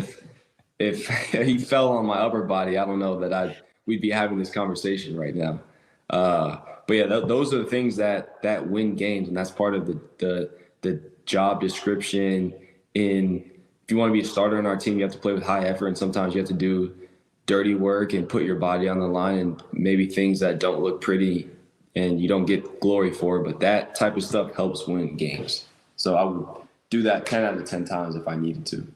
Speaker 4: if he fell on my upper body, I don't know that we'd be having this conversation right now. But yeah, those are the things that win games, and that's part of the job description. If you want to be a starter on our team, you have to play with high effort, and sometimes you have to do dirty work and put your body on the line and maybe things that don't look pretty and you don't get glory for, but that type of stuff helps win games. So I would do that 10 out of 10 times if I needed to.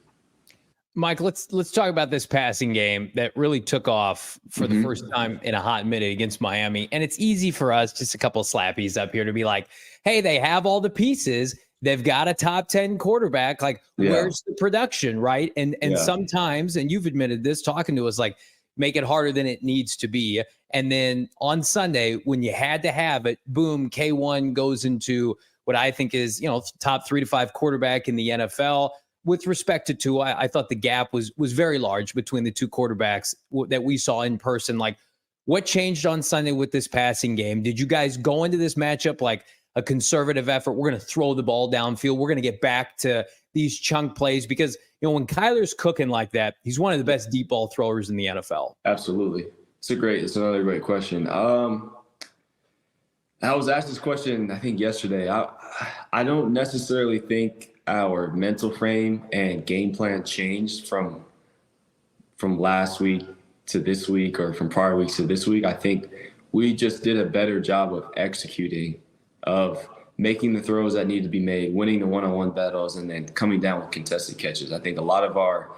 Speaker 2: Mike, let's talk about this passing game that really took off for the first time in a hot minute against Miami. And it's easy for us, just a couple of slappies up here, to be like, hey, they have all the pieces. They've got a top 10 quarterback. Like, where's the production, right? And sometimes, and you've admitted this, talking to us, like, make it harder than it needs to be. And then on Sunday, when you had to have it, boom, K1 goes into what I think is, top 3 to 5 quarterback in the NFL. With respect to Tua, I thought the gap was very large between the two quarterbacks that we saw in person. Like, what changed on Sunday with this passing game? Did you guys go into this matchup like a conservative effort? We're going to throw the ball downfield. We're going to get back to these chunk plays because, when Kyler's cooking like that, he's one of the best deep ball throwers in the NFL.
Speaker 4: Absolutely. It's another great question. I was asked this question, I think yesterday. I don't necessarily think our mental frame and game plan changed from last week to this week or from prior weeks to this week. I think we just did a better job of executing, of making the throws that need to be made, winning the one-on-one battles, and then coming down with contested catches. I think a lot of our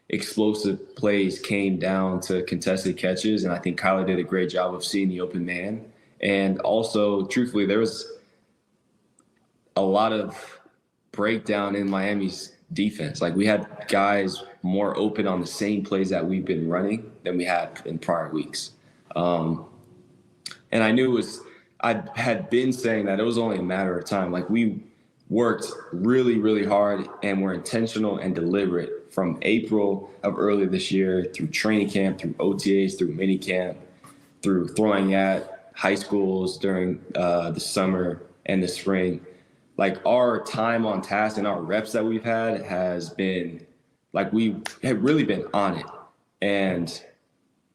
Speaker 4: explosive plays came down to contested catches, and I think Kyler did a great job of seeing the open man. And also, truthfully, there was a lot of breakdown in Miami's defense. Like, we had guys more open on the same plays that we've been running than we had in prior weeks. And I knew I had been saying that it was only a matter of time. Like, we worked really, really hard and were intentional and deliberate from April of earlier this year through training camp, through OTAs, through mini camp, through throwing at high schools during the summer and the spring. Like, our time on task and our reps that we've had has been like, we have really been on it. And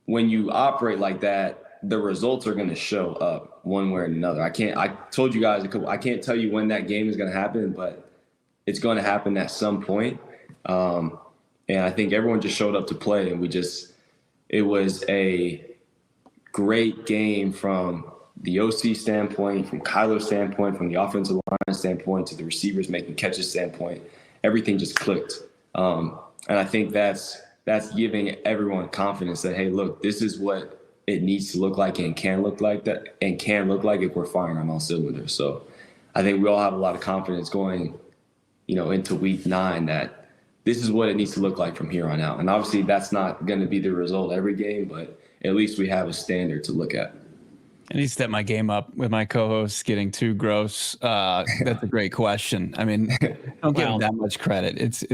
Speaker 4: when you operate like that, the results are going to show up one way or another. I told you guys, I can't tell you when that game is going to happen, but it's going to happen at some point. And I think everyone just showed up to play, and it was a great game from the OC standpoint, from Kyler's standpoint, from the offensive line standpoint, to the receivers making catches standpoint. Everything just clicked. And I think that's that's giving everyone confidence that, hey, look, this is what it needs to look like and can look like that and can look like if we're firing on all cylinders. So I think we all have a lot of confidence going, into week 9 that this is what it needs to look like from here on out. And obviously that's not going to be the result every game, but at least we have a standard to look at.
Speaker 1: I need to step my game up with my co-host getting too gross. That's a great question. I mean, don't give him that much credit. It's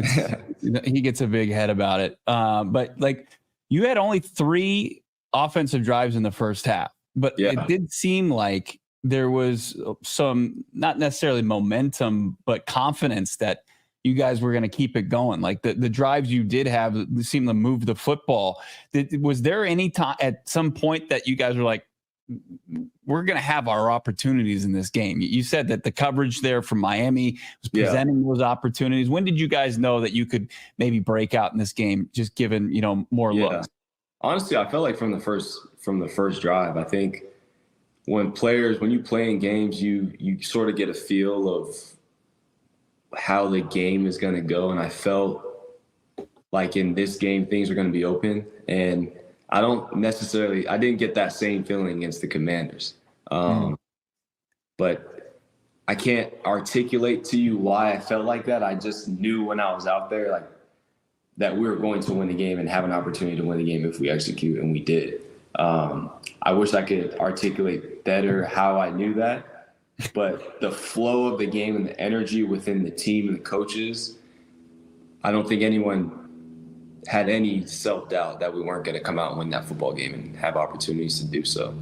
Speaker 1: he gets a big head about it. But like, you had only 3 offensive drives in the first half, but it did seem like there was some, not necessarily momentum, but confidence that you guys were going to keep it going. Like the drives you did have seemed to move the football. Was there any time at some point that you guys were like, we're going to have our opportunities in this game? You said that the coverage there from Miami was presenting those opportunities. When did you guys know that you could maybe break out in this game, just given, more looks?
Speaker 4: Honestly, I felt like from the first drive, I think when you play in games, you sort of get a feel of how the game is going to go. And I felt like in this game, things are going to be open. And I didn't get that same feeling against the Commanders. But I can't articulate to you why I felt like that. I just knew when I was out there, like, that we were going to win the game and have an opportunity to win the game if we execute, and we did. I wish I could articulate better how I knew that, but the flow of the game and the energy within the team and the coaches, I don't think anyone had any self-doubt that we weren't going to come out and win that football game and have opportunities to do so.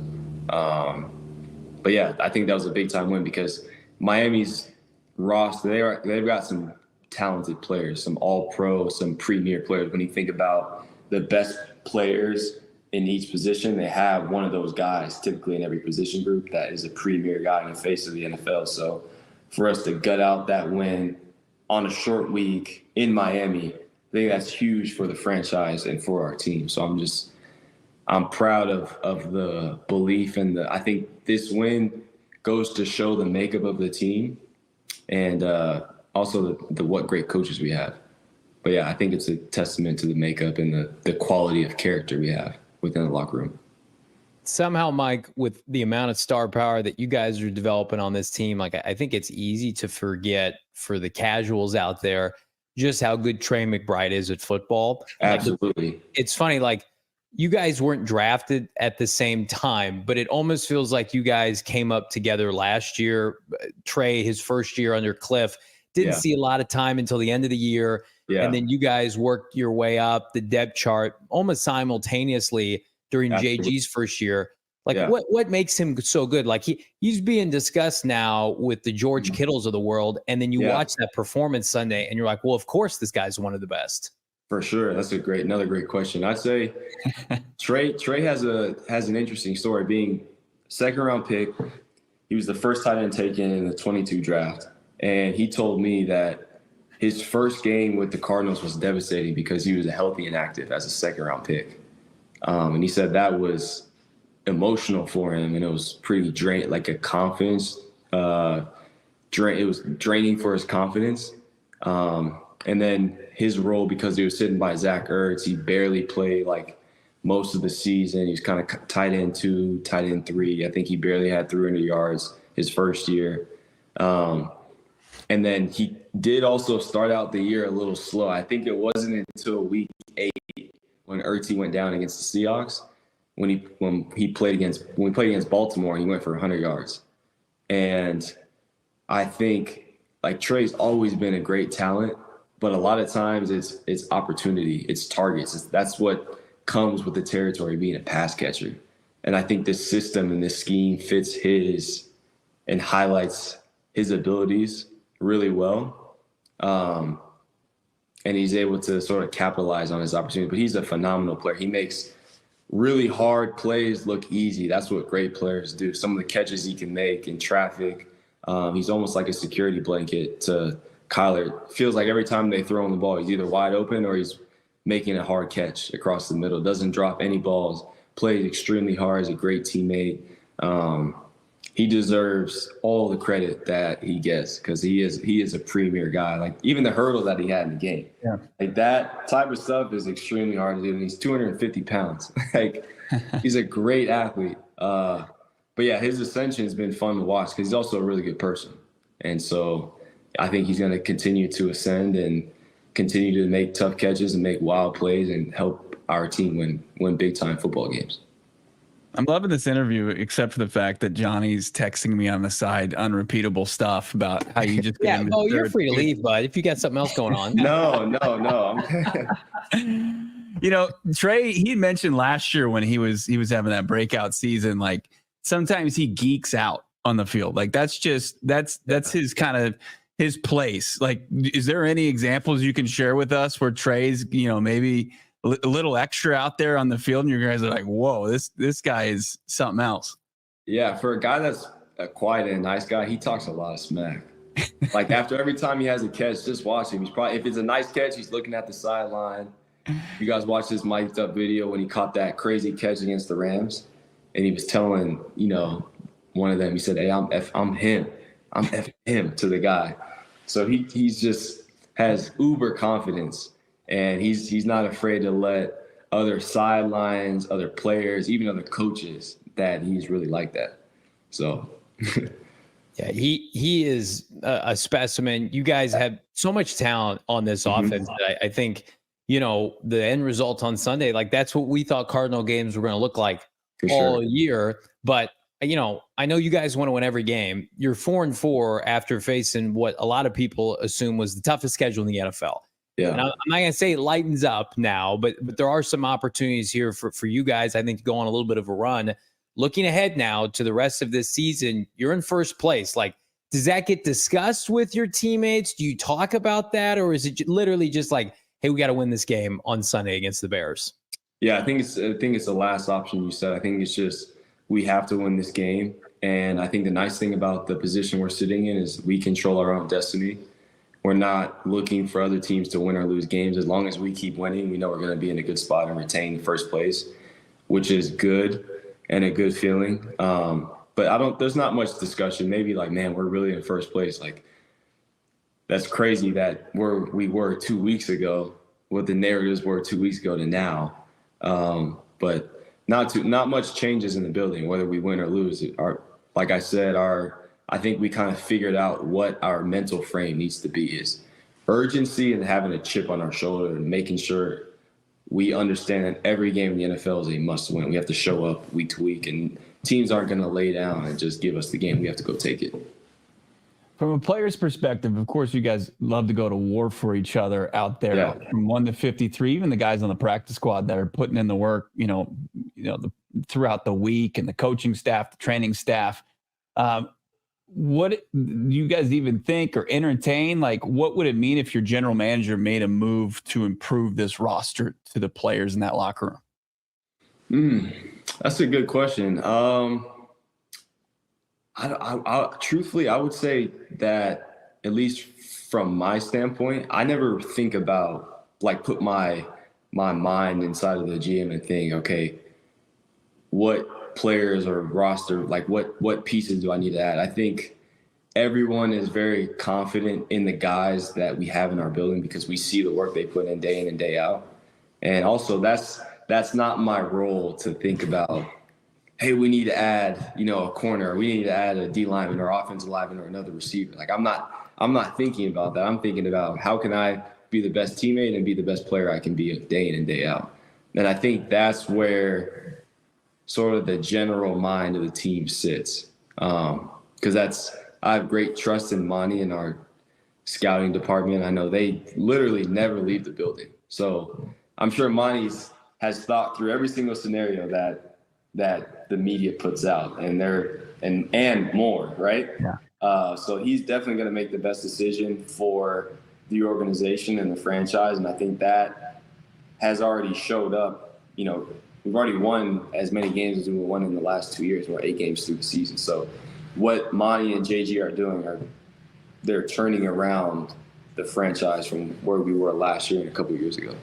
Speaker 4: But yeah, I think that was a big time win because Miami's roster, they've got some talented players, some all-pro, some premier players. When you think about the best players in each position, they have one of those guys typically in every position group that is a premier guy in the face of the NFL. So for us to gut out that win on a short week in Miami, I think that's huge for the franchise and for our team. So I'm proud of the belief, and I think this win goes to show the makeup of the team and also the what great coaches we have. But yeah, I think it's a testament to the makeup and the quality of character we have within the locker room.
Speaker 2: Somehow, Mike, with the amount of star power that you guys are developing on this team, like, I think it's easy to forget for the casuals out there just how good Trey McBride is at football.
Speaker 4: Absolutely.
Speaker 2: Like, it's funny, like, you guys weren't drafted at the same time, but it almost feels like you guys came up together last year. Trey, his first year under Cliff, didn't see a lot of time until the end of the year. Yeah. And then you guys worked your way up the depth chart almost simultaneously during JG's first year. Like, what makes him so good? Like, he's being discussed now with the George Kittles of the world, and then you watch that performance Sunday, and you're like, well, of course this guy's one of the best.
Speaker 4: For sure. That's another great question. I'd say Trey has an interesting story. Being second round pick, he was the first tight end taken in the 22 draft. And he told me that his first game with the Cardinals was devastating because he was healthy and active as a second round pick. And he said that was emotional for him, and it was pretty like a confidence. It was draining for his confidence. And then his role, because he was sitting by Zach Ertz, he barely played like most of the season. He was kind of tight end 2, tight end 3. I think he barely had 300 yards his first year. And then he did also start out the year a little slow. I think it wasn't until week 8 when Ertz went down against the Seahawks when we played against Baltimore, he went for 100 yards. And I think, like, Trey's always been a great talent, but a lot of times it's opportunity, it's targets. That's what comes with the territory being a pass catcher. And I think this system and this scheme fits his and highlights his abilities really well. And he's able to sort of capitalize on his opportunity. But he's a phenomenal player. He makes really hard plays look easy. That's what great players do. Some of the catches he can make in traffic. He's almost like a security blanket to Kyler. It feels like every time they throw him the ball, he's either wide open or he's making a hard catch across the middle. Doesn't drop any balls. Plays extremely hard. Is a great teammate. he deserves all the credit that he gets because he is a premier guy. Like even the hurdle that he had in the game, like that type of stuff is extremely hard to do. And he's 250 pounds. Like he's a great athlete. But yeah, his ascension has been fun to watch because he's also a really good person. And so I think he's going to continue to ascend and continue to make tough catches and make wild plays and help our team win big time football games.
Speaker 1: I'm loving this interview, except for the fact that Johnny's texting me on the side unrepeatable stuff about how you just
Speaker 2: yeah. Oh, you're free to leave, bud. If you got something else going on.
Speaker 4: No.
Speaker 1: You know, Trey, he mentioned last year when he was having that breakout season, like sometimes he geeks out on the field. Like that's his kind of his place. Like, is there any examples you can share with us where Trey's, you know, maybe a little extra out there on the field and you guys are like, whoa, this guy is something else?
Speaker 4: Yeah, for a guy that's a quiet and nice guy, he talks a lot of smack. Like after every time he has a catch, just watch him. He's probably, if it's a nice catch, he's looking at the sideline. You guys watch this mic'd up video when he caught that crazy catch against the Rams, and he was telling, you know, one of them, he said, "Hey, I'm him. I'm F him" to the guy. So he's just has uber confidence, and he's not afraid to let other sidelines, other players, even other coaches, that he's really like that. So
Speaker 2: yeah, he is a specimen. You guys have so much talent on this offense. I think, you know, the end result on Sunday, like that's what we thought Cardinal games were going to look like all year. But, you know, I know you guys want to win every game. You're 4-4 after facing what a lot of people assume was the toughest schedule in the NFL.
Speaker 4: Yeah.
Speaker 2: And I'm not going to say it lightens up now, but there are some opportunities here for you guys, I think, to go on a little bit of a run. Looking ahead now to the rest of this season, you're in first place. Like, does that get discussed with your teammates? Do you talk about that? Or is it literally just like, hey, we got to win this game on Sunday against the Bears?
Speaker 4: Yeah, I think it's the last option you said. I think it's just we have to win this game. And I think the nice thing about the position we're sitting in is we control our own destiny. We're not looking for other teams to win or lose games. As long as we keep winning, we know we're going to be in a good spot and retain first place, which is good and a good feeling. But there's not much discussion. Maybe like, man, we're really in first place. Like, that's crazy that we were 2 weeks ago, what the narratives were 2 weeks ago to now. But not much changes in the building, whether we win or lose. Like I said, I think we kind of figured out what our mental frame needs to be is urgency and having a chip on our shoulder and making sure we understand that every game in the NFL is a must win. We have to show up week to week, and teams aren't going to lay down and just give us the game. We have to go take it.
Speaker 1: From a player's perspective, of course, you guys love to go to war for each other out there from 1 to 53, even the guys on the practice squad that are putting in the work, throughout the week, and the coaching staff, the training staff. What do you guys even think or entertain? Like, what would it mean if your general manager made a move to improve this roster to the players in that locker room?
Speaker 4: That's a good question. Truthfully, I would say that, at least from my standpoint, I never think about, like, put my mind inside of the GM and think, okay, what players or roster, like what pieces do I need to add? I think everyone is very confident in the guys that we have in our building because we see the work they put in and day out. And also that's not my role to think about, hey, we need to add, a corner, or we need to add a D lineman or offensive lineman or another receiver. Like, I'm not thinking about that. I'm thinking about how can I be the best teammate and be the best player I can be day in and day out. And I think that's where sort of the general mind of the team sits. Because I have great trust in Monti and our scouting department. I know they literally never leave the building. So I'm sure Monti has thought through every single scenario that the media puts out, and more, right?
Speaker 1: Yeah.
Speaker 4: So he's definitely going to make the best decision for the organization and the franchise, and I think that has already showed up. We've already won as many games as we won in the last 2 years. We're 8 games through the season. So what Monti and JG are doing they're turning around the franchise from where we were last year and a couple of years ago.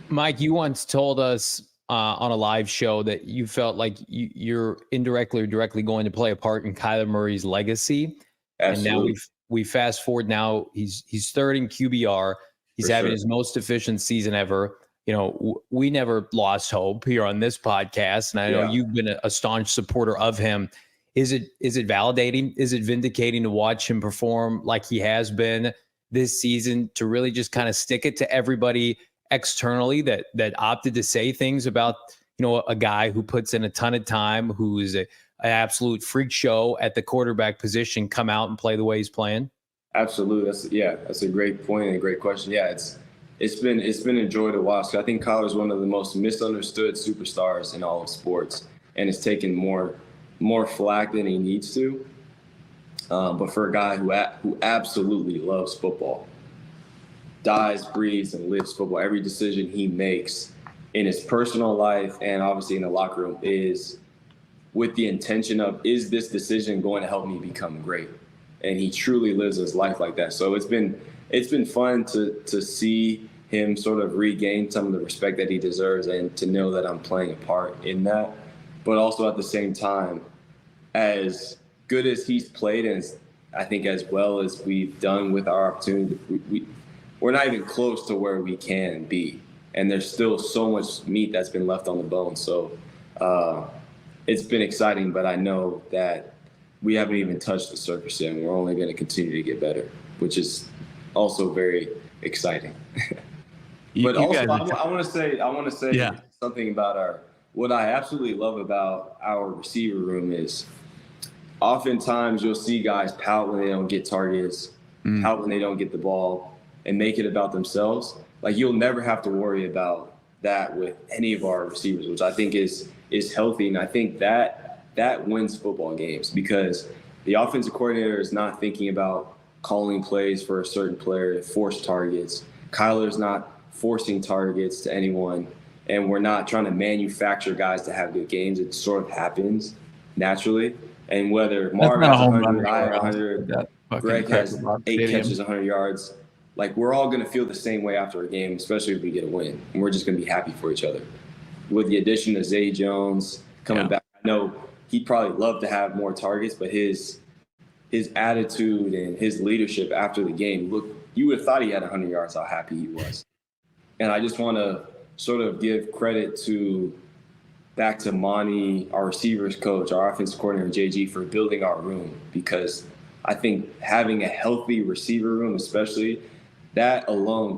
Speaker 2: Mike, you once told us on a live show that you felt like you're indirectly or directly going to play a part in Kyler Murray's legacy.
Speaker 4: Absolutely.
Speaker 2: And now we fast forward. Now he's third in QBR. He's having his most efficient season ever. You know, we never lost hope here on this podcast, and I know you've been a staunch supporter of him. Is it validating? Is it vindicating to watch him perform like he has been this season, to really just kind of stick it to everybody externally that opted to say things about, you know, a guy who puts in a ton of time, who is an absolute freak show at the quarterback position, come out and play the way he's playing?
Speaker 4: Absolutely. That's a great point and a great question. Yeah, it's been a joy to watch. I think Kyler's one of the most misunderstood superstars in all of sports, and it's taken more flack than he needs to. But for a guy who absolutely loves football, dies, breathes, and lives football, every decision he makes in his personal life and obviously in the locker room is with the intention of, is this decision going to help me become great? And he truly lives his life like that. So it's been fun to see him sort of regain some of the respect that he deserves, and to know that I'm playing a part in that. But also at the same time, as good as he's played, and I think as well as we've done with our opportunity, we're not even close to where we can be. And there's still so much meat that's been left on the bone. So it's been exciting, but I know that we haven't even touched the surface yet, and we're only going to continue to get better, which is also very exciting. But also, I want to say something about what I absolutely love about our receiver room is oftentimes you'll see guys pout when they don't get targets, pout when they don't get the ball, and make it about themselves. Like, you'll never have to worry about that with any of our receivers, which I think is healthy. And I think that wins football games, because the offensive coordinator is not thinking about calling plays for a certain player to force targets. Kyler's not forcing targets to anyone, and we're not trying to manufacture guys to have good games. It sort of happens naturally. And whether Marv has 100, I have 100, Greg has 8 catches, 100 yards, like, we're all going to feel the same way after a game, especially if we get a win. And we're just going to be happy for each other. With the addition of Zay Jones coming back, I know he'd probably love to have more targets, but his attitude and his leadership after the game, look, you would have thought he had 100 yards, how happy he was. And I just want to sort of give credit back to Monti, our receivers coach, our offensive coordinator, JG, for building our room, because I think having a healthy receiver room, especially, that alone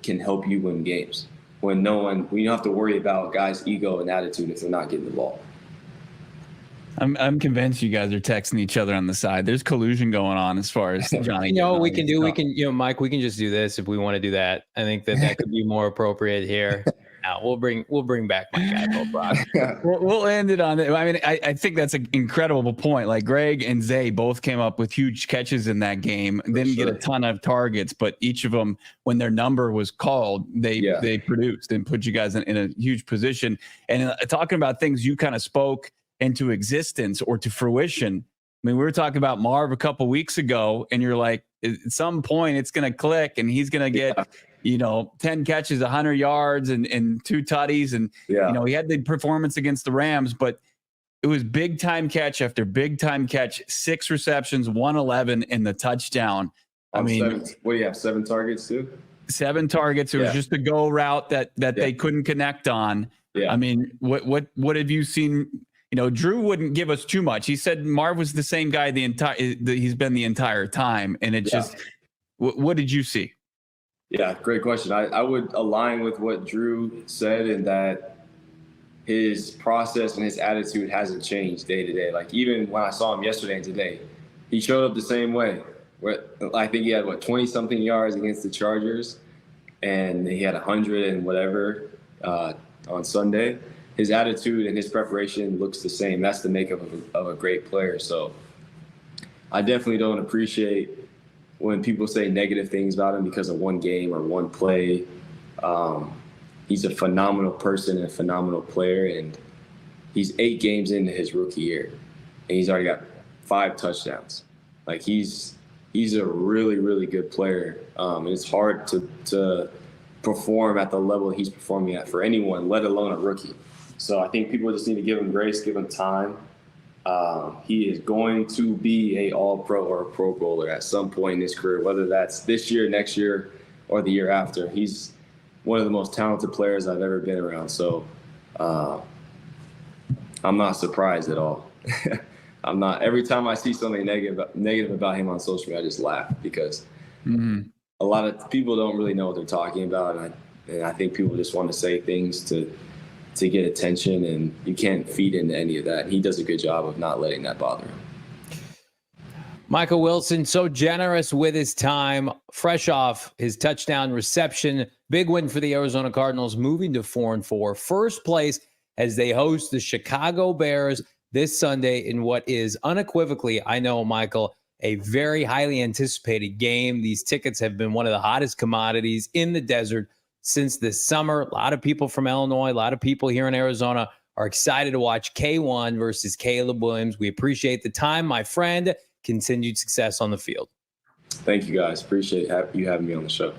Speaker 4: can help you win games when you don't have to worry about guys' ego and attitude if they're not getting the ball.
Speaker 1: I'm convinced you guys are texting each other on the side. There's collusion going on as far as Johnny.
Speaker 2: We can, Mike, we can just do this if we want to do that. I think that could be more appropriate here. Now we'll bring back my guy, Brack.
Speaker 1: We'll end it on it. I mean, I think that's an incredible point. Like, Greg and Zay both came up with huge catches in that game. Didn't get a ton of targets, but each of them, when their number was called, they produced and put you guys in a huge position. And talking about things you kind of spoke into existence or to fruition. I mean, we were talking about Marv a couple weeks ago, and you're like, at some point it's going to click, and he's going to get 10 catches, 100 yards, and 2 tutties. And, he had the performance against the Rams, but it was big time catch after big time catch, 6 receptions, 111 in the touchdown. I mean,
Speaker 4: 7 targets too?
Speaker 1: 7 targets. It was just a go route that they couldn't connect on. Yeah. I mean, what have you seen? Drew wouldn't give us too much. He said Marv was the same guy he's been the entire time. And it just, what did you see?
Speaker 4: Yeah, great question. I would align with what Drew said, in that his process and his attitude hasn't changed day to day. Like, even when I saw him yesterday and today, he showed up the same way. I think he had 20-something yards against the Chargers, and he had 100 and whatever on Sunday. His attitude and his preparation looks the same. That's the makeup of a great player. So I definitely don't appreciate when people say negative things about him because of one game or one play. He's a phenomenal person and a phenomenal player, and he's 8 games into his rookie year, and he's already got 5 touchdowns. Like, he's a really, really good player, and it's hard to perform at the level he's performing at for anyone, let alone a rookie. So I think people just need to give him grace, give him time. He is going to be a All-Pro or a Pro Bowler at some point in his career, whether that's this year, next year, or the year after. He's one of the most talented players I've ever been around. So I'm not surprised at all. I'm not. Every time I see something negative about him on social media, I just laugh because a lot of people don't really know what they're talking about, and I think people just want to say things to get attention, and you can't feed into any of that. He does a good job of not letting that bother him.
Speaker 2: Michael Wilson, so generous with his time, fresh off his touchdown reception. Big win for the Arizona Cardinals, moving to 4-4. First place as they host the Chicago Bears this Sunday in what is unequivocally, I know, Michael, a very highly anticipated game. These tickets have been one of the hottest commodities in the desert since this summer. A lot of people from Illinois, a lot of people here in Arizona are excited to watch K1 versus Caleb Williams. We appreciate the time, my friend. Continued success on the field.
Speaker 4: Thank you, guys. Appreciate you having me on the show.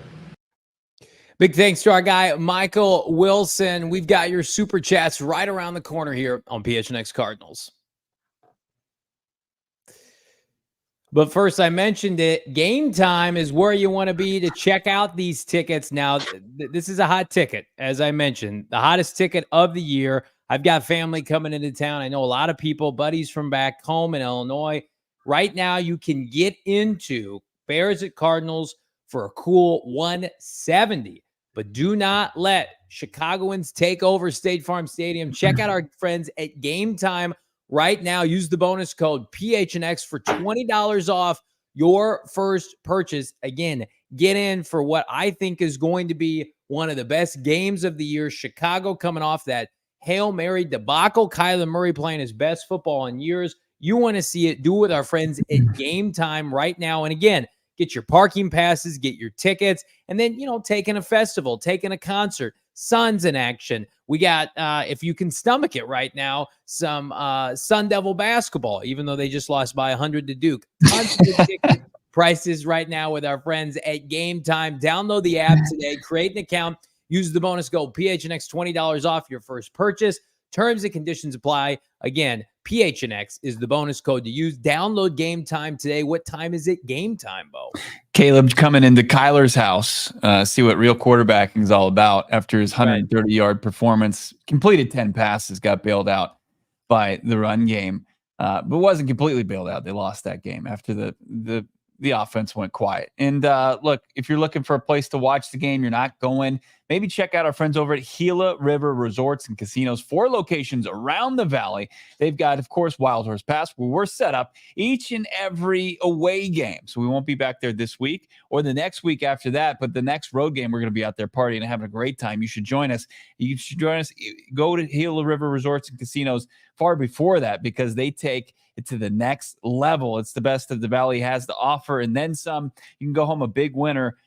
Speaker 2: Big thanks to our guy, Michael Wilson. We've got your super chats right around the corner here on PHNX Cardinals. But first, I mentioned it. Game Time is where you want to be to check out these tickets. Now, this is a hot ticket, as I mentioned, the hottest ticket of the year. I've got family coming into town. I know a lot of people, buddies from back home in Illinois. Right now, you can get into Bears at Cardinals for a cool $170. But do not let Chicagoans take over State Farm Stadium. Check out our friends at Game Time right now. Use the bonus code PHNX for $20 off your first purchase. Again, get in for what I think is going to be one of the best games of the year. Chicago coming off that Hail Mary debacle. Kyler Murray playing his best football in years. You want to see it, do it with our friends at Game Time right now. And again, get your parking passes, get your tickets, and then, taking a festival, taking a concert, Suns in action. We got, if you can stomach it right now, some Sun Devil basketball, even though they just lost by 100 to Duke. Tons of ticket prices right now with our friends at Game Time. Download the app today, create an account, use the bonus code PHNX, $20 off your first purchase. Terms and conditions apply. Again, PHNX is the bonus code to use. Download Game Time today. What time is it? Game time, Bo.
Speaker 1: Caleb's coming into Kyler's house. See what real quarterbacking is all about after his 130-yard performance. Completed 10 passes, got bailed out by the run game, but wasn't completely bailed out. They lost that game after the offense went quiet. And look, if you're looking for a place to watch the game, you're not going, maybe check out our friends over at Gila River Resorts and Casinos. 4 locations around the valley. They've got, of course, Wild Horse Pass, where we're set up each and every away game. So we won't be back there this week or the next week after that, but the next road game, we're going to be out there partying and having a great time. You should join us. Go to Gila River Resorts and Casinos far before that, because they take it to the next level. It's the best that the Valley has to offer, and then some. You can go home a big winner,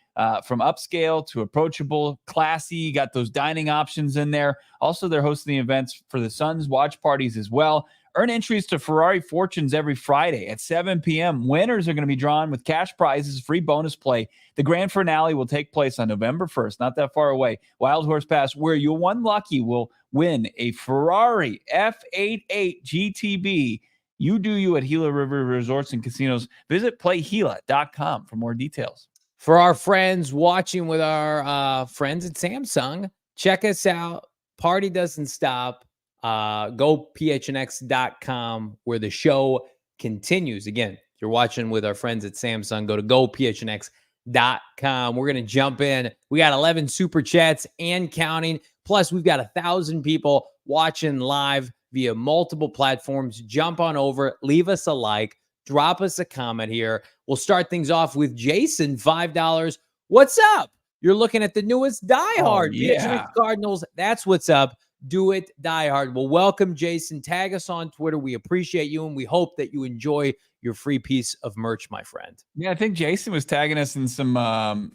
Speaker 1: from upscale to approachable, classy. You got those dining options in there. Also, they're hosting the events for the Suns watch parties as well. Earn entries to Ferrari Fortunes every Friday at 7 p.m. Winners are going to be drawn with cash prizes, free bonus play. The grand finale will take place on November 1st, not that far away. Wild Horse Pass, where you one lucky will win a Ferrari F88 GTB. You do you at Gila River Resorts and Casinos. Visit playGila.com for more details.
Speaker 2: For our friends watching with our friends at Samsung, check us out. Party doesn't stop. Go PHNX.com where the show continues. Again, if you're watching with our friends at Samsung, go to GoPHNX.com. We're going to jump in. We got 11 super chats and counting. Plus, we've got 1,000 people watching live via multiple platforms. Jump on over, leave us a like, drop us a comment here. We'll start things off with Jason, $5. What's up? You're looking at the newest Die Hard. PHNX Cardinals. That's what's up. Do it, Die Hard. Well, welcome, Jason. Tag us on Twitter. We appreciate you, and we hope that you enjoy your free piece of merch, my friend.
Speaker 1: Yeah, I think Jason was tagging us in some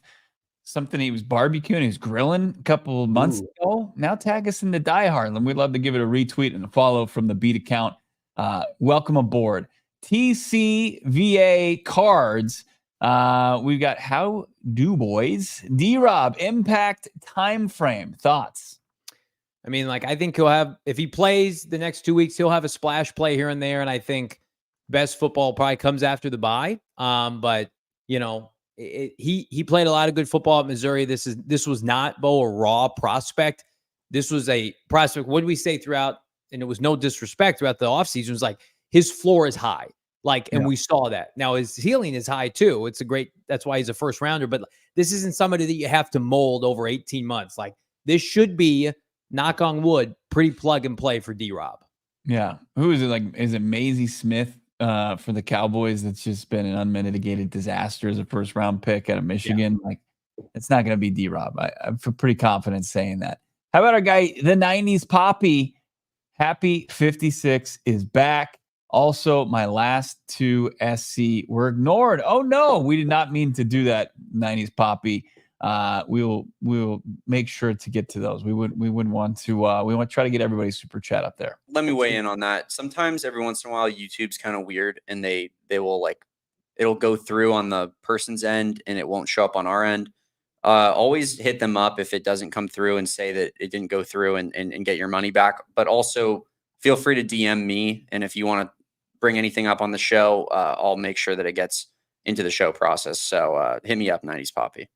Speaker 1: something he was barbecuing, he was grilling a couple of months ago. Now tag us in the Die Hard, and we'd love to give it a retweet and a follow from the Beat account. Welcome aboard. TCVA Cards We've got how do boys D-Rob impact time frame thoughts.
Speaker 2: I mean, like, I think he'll have, if he plays the next 2 weeks, he'll have a splash play here and there. And I think best football probably comes after the bye. But you know, he played a lot of good football at Missouri. This was not, Bo, a raw prospect. This was a prospect. What did we say throughout? And it was no disrespect throughout the offseason. It was like his floor is high. Like, and we saw that. Now his ceiling is high too. That's why he's a first rounder. But this isn't somebody that you have to mold over 18 months. Like, this should be, knock on wood, pretty plug and play for D-Rob.
Speaker 1: Yeah. Who is it? Like, is it Maisie Smith for the Cowboys? That's just been an unmitigated disaster as a first round pick out of Michigan. Yeah. Like, it's not going to be D-Rob. I'm pretty confident saying that. How about our guy, the 90s Poppy? Happy 56 is back. Also, my last 2 SC were ignored. Oh no, we did not mean to do that, 90s Poppy. We'll make sure to get to those. We wouldn't want to. We want to try to get everybody's super chat up there.
Speaker 3: Let me weigh in on that. Sometimes, every once in a while, YouTube's kind of weird, and they will, like, it'll go through on the person's end, and it won't show up on our end. Always hit them up if it doesn't come through and say that it didn't go through, and get your money back. But also feel free to DM me, and if you want to bring anything up on the show, I'll make sure that it gets into the show process. So hit me up, 90s Poppy.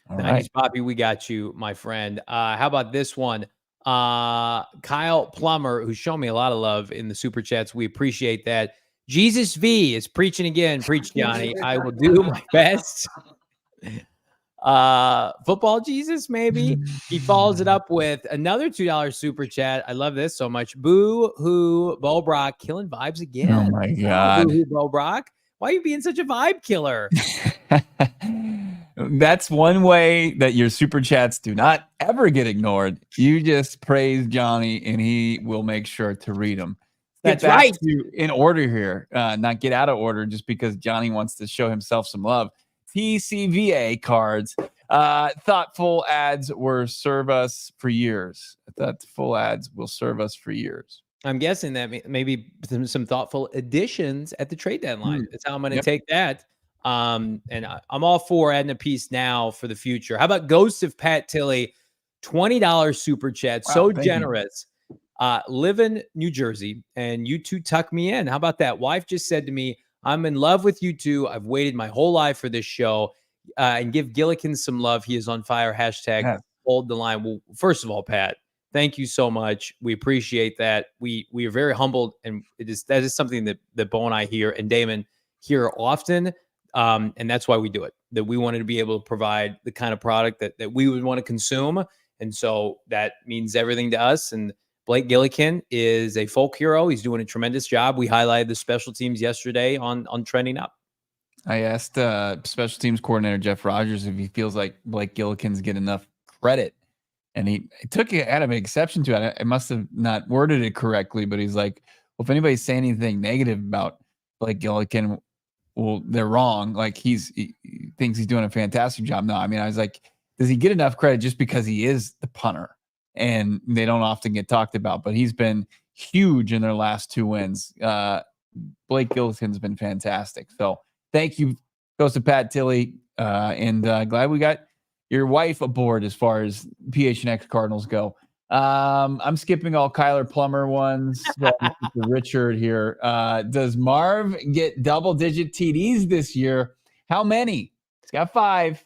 Speaker 2: All 90s right. Poppy, we got you, my friend. How about this one? Kyle Plummer, who's shown me a lot of love in the super chats. We appreciate that. Jesus V is preaching again. Preach, Johnny. I will do my best. Football Jesus, maybe. He follows it up with another $2 super chat. I love this so much. Boo hoo, Bo Brack, killing vibes again.
Speaker 1: Oh my God.
Speaker 2: Boo hoo, Bo Brack. Why are you being such a vibe killer?
Speaker 1: That's one way that your super chats do not ever get ignored. You just praise Johnny, and he will make sure to read them.
Speaker 2: That's right.
Speaker 1: In order here, not get out of order just because Johnny wants to show himself some love. TCVA cards. Thoughtful ads will serve us for years. Thoughtful ads will serve us for years.
Speaker 2: I'm guessing that maybe some thoughtful additions at the trade deadline. That's how I'm going to take that. And I'm all for adding a piece now for the future. How about Ghost of Pat Tilley? $20 super chat. Wow, so generous. Live in New Jersey, and you two tuck me in. How about that? Wife just said to me, I'm in love with you two. I've waited my whole life for this show. And give Gillikin some love. He is on fire. Hashtag hold the line. Well, first of all, Pat, thank you so much. We appreciate that. We are very humbled, and that is something that Bo and I hear, and Damon hear often. And that's why we do it. That we wanted to be able to provide the kind of product that we would want to consume. And so that means everything to us. And Blake Gillikin is a folk hero. He's doing a tremendous job. We highlighted the special teams yesterday on Trending Up.
Speaker 1: I asked special teams coordinator Jeff Rogers if he feels like Blake Gillikin's get enough credit. And he took it out of an exception to it. I must have not worded it correctly, but he's like, well, if anybody's saying anything negative about Blake Gillikin, well, they're wrong. Like, he thinks he's doing a fantastic job. No, I mean, I was like, does he get enough credit just because he is the punter? And they don't often get talked about, but he's been huge in their last 2 wins. Blake Gillikin's been fantastic. So thank you, goes to Pat Tilley, and glad we got your wife aboard as far as PHNX Cardinals go. I'm skipping all Kyler Plummer ones. Richard here. Does Marv get double-digit TDs this year? How many? He's got 5.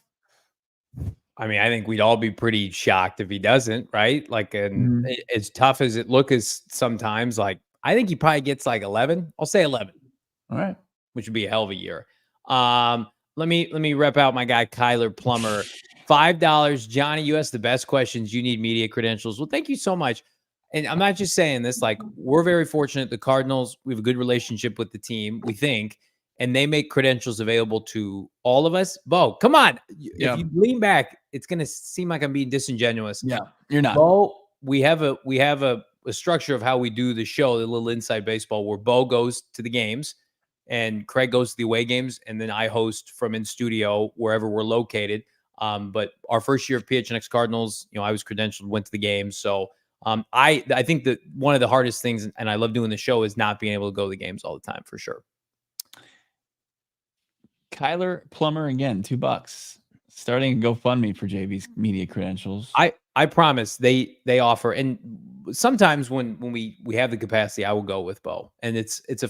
Speaker 2: I mean, I think we'd all be pretty shocked if he doesn't, right? Like, and as tough as it looks sometimes, like, I think he probably gets like 11. I'll say 11.
Speaker 1: All right.
Speaker 2: Which would be a hell of a year. Let me rep out my guy, Kyler Plummer. $5. Johnny, you asked the best questions. You need media credentials. Well, thank you so much. And I'm not just saying this, like, we're very fortunate. The Cardinals, we have a good relationship with the team, we think, and they make credentials available to all of us. Bo, come on. If you lean back, it's going to seem like I'm being disingenuous.
Speaker 1: Yeah, you're not.
Speaker 2: Bo, we have a structure of how we do the show, the little inside baseball, where Bo goes to the games and Craig goes to the away games, and then I host from in studio wherever we're located. But our first year of PHNX Cardinals, I was credentialed, went to the games. So I think that one of the hardest things, and I love doing the show, is not being able to go to the games all the time, for sure.
Speaker 1: Kyler Plummer again, $2. Starting a GoFundMe for JB's media credentials.
Speaker 2: I promise they offer, and sometimes when we have the capacity, I will go with Bo, and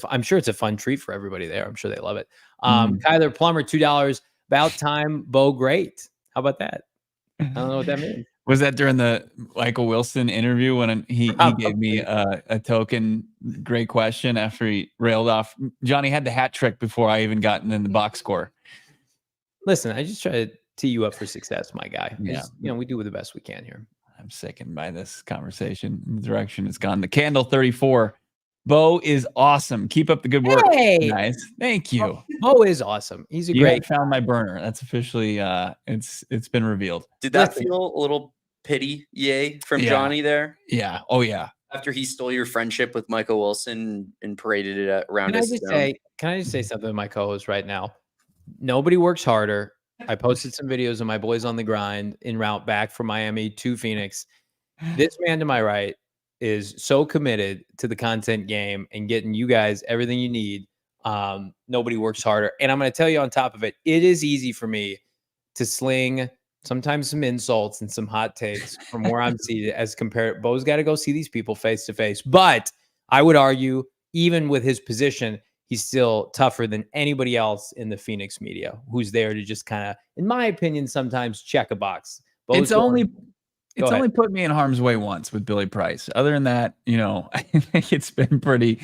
Speaker 2: I'm sure it's a fun treat for everybody there. I'm sure they love it. Kyler Plummer, $2. About time, Bo. Great. How about that? I don't know what that means.
Speaker 1: Was that during the Michael Wilson interview when he gave me a token? Great question after he railed off. Johnny had the hat trick before I even gotten in the box score.
Speaker 2: Listen, I just try to tee you up for success, my guy.
Speaker 1: Yeah.
Speaker 2: We do the best we can here.
Speaker 1: I'm sickened by this conversation. The direction it's gone. The Candle 34. Bo is awesome. Keep up the good work.
Speaker 2: Hey!
Speaker 1: Nice. Thank you.
Speaker 2: Bo is awesome. He's a great.
Speaker 1: Found my burner. That's officially it's been revealed.
Speaker 3: Did that feel a little pity from Johnny there?
Speaker 1: Yeah. Oh yeah.
Speaker 3: After he stole your friendship with Michael Wilson and paraded it around
Speaker 2: Can I just say something to my co-host right now? Nobody works harder. I posted some videos of my boys on the grind en route back from Miami to Phoenix. This man to my right is so committed to the content game and getting you guys everything you need. Nobody works harder. And I'm going to tell you on top of it, it is easy for me to sling sometimes some insults and some hot takes from where I'm seated as compared. Bo's got to go see these people face to face. But I would argue, even with his position, he's still tougher than anybody else in the Phoenix media who's there to just kind of, in my opinion, sometimes check a box.
Speaker 1: It's only put me in harm's way once with Billy Price. Other than that, I think it's been pretty.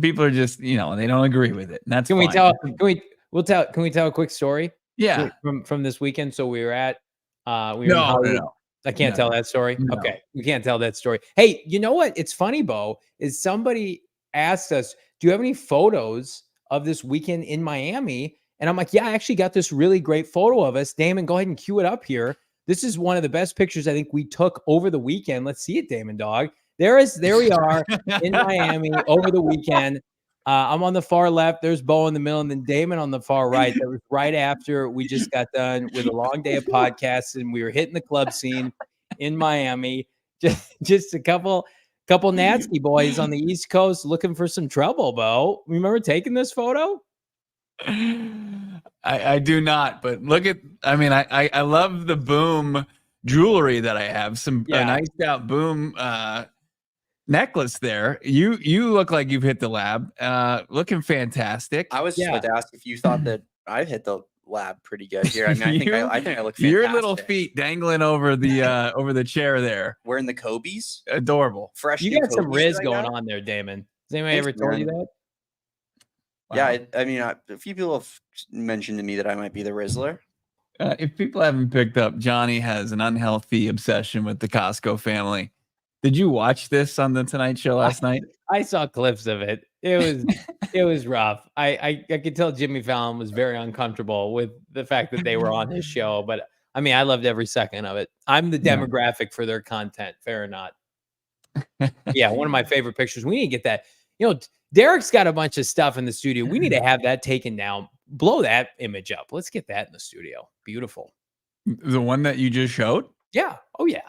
Speaker 1: People are just, they don't agree with it. And that's
Speaker 2: Can we tell a quick story?
Speaker 1: Yeah.
Speaker 2: From this weekend. So we were at
Speaker 1: No.
Speaker 2: I can't tell that story.
Speaker 1: No.
Speaker 2: Okay. We can't tell that story. Hey, you know what? It's funny, Bo, is somebody asked us, do you have any photos of this weekend in Miami? And I'm like, yeah, I actually got this really great photo of us. Damon, go ahead and cue it up here. This is one of the best pictures I think we took over the weekend. Let's see it, Damon, Dawg. There we are in Miami over the weekend. I'm on the far left. There's Bo in the middle, and then Damon on the far right. That was right after we just got done with a long day of podcasts, and we were hitting the club scene in Miami. Just a couple nasty boys on the East Coast looking for some trouble, Bo. Remember taking this photo?
Speaker 1: I do not, but look at, I love the Boom jewelry that I have. A nice out Boom necklace there. You look like you've hit the lab. Looking fantastic.
Speaker 3: I was just about to ask if you thought that I've hit the lab pretty good here. I think I look fantastic.
Speaker 1: Your little feet dangling over the chair there.
Speaker 3: Wearing the Kobe's.
Speaker 1: Adorable.
Speaker 3: Fresh.
Speaker 2: You got some Riz going on there, Damon. Has anybody ever told you that?
Speaker 3: Wow. Yeah, a few people have mentioned to me that I might be the Rizzler.
Speaker 1: If people haven't picked up, Johnny has an unhealthy obsession with the Costco family. Did you watch this on the Tonight Show last night?
Speaker 2: I saw clips of it. It was rough. I could tell Jimmy Fallon was very uncomfortable with the fact that they were on his show, but I loved every second of it. I'm the demographic for their content, fair or not. Yeah, one of my favorite pictures. We need to get that. Derek's got a bunch of stuff in the studio. We need to have that taken down. Blow that image up. Let's get that in the studio. Beautiful.
Speaker 1: The one that you just showed?
Speaker 2: Yeah. Oh, yeah.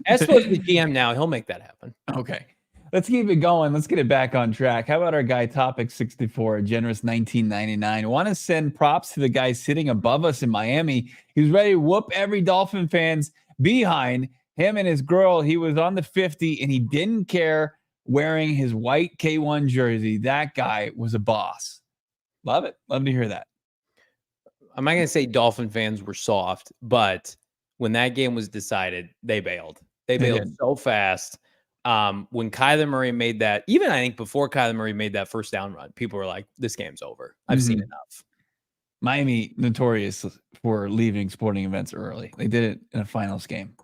Speaker 2: As opposed to the GM now, he'll make that happen.
Speaker 1: Okay. Let's keep it going. Let's get it back on track. How about our guy, Topic 64, a generous $19.99? I want to send props to the guy sitting above us in Miami. He was ready to whoop every Dolphin fan's behind. Him and his girl, he was on the 50, and he didn't care, wearing his white K1 jersey. That guy was a boss. Love it. Love to hear that.
Speaker 2: I'm not going to say Dolphin fans were soft, but when that game was decided, they bailed. They bailed so fast. When Kyler Murray made that, even I think before Kyler Murray made that first down run, people were like, this game's over. I've seen enough.
Speaker 1: Miami, notorious for leaving sporting events early. They did it in a finals game.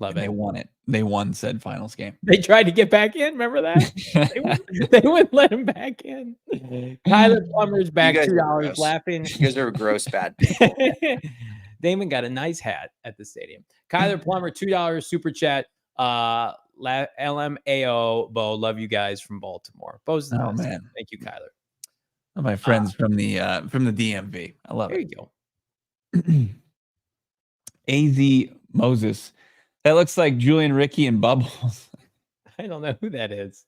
Speaker 2: Love it.
Speaker 1: They won it. They won said finals game.
Speaker 2: They tried to get back in. Remember that? they wouldn't let him back in. Kyler Plummer's back $2 laughing.
Speaker 3: You guys are gross bad people.
Speaker 2: Damon got a nice hat at the stadium. Kyler Plummer, $2 super chat. LMAO, Bo, love you guys from Baltimore. Bo's the best.
Speaker 1: Man.
Speaker 2: Thank you, Kyler.
Speaker 1: All my friends from the DMV. I love it.
Speaker 2: There you go.
Speaker 1: AZ Moses. That looks like Julian, Ricky, and Bubbles.
Speaker 2: I don't know who that is.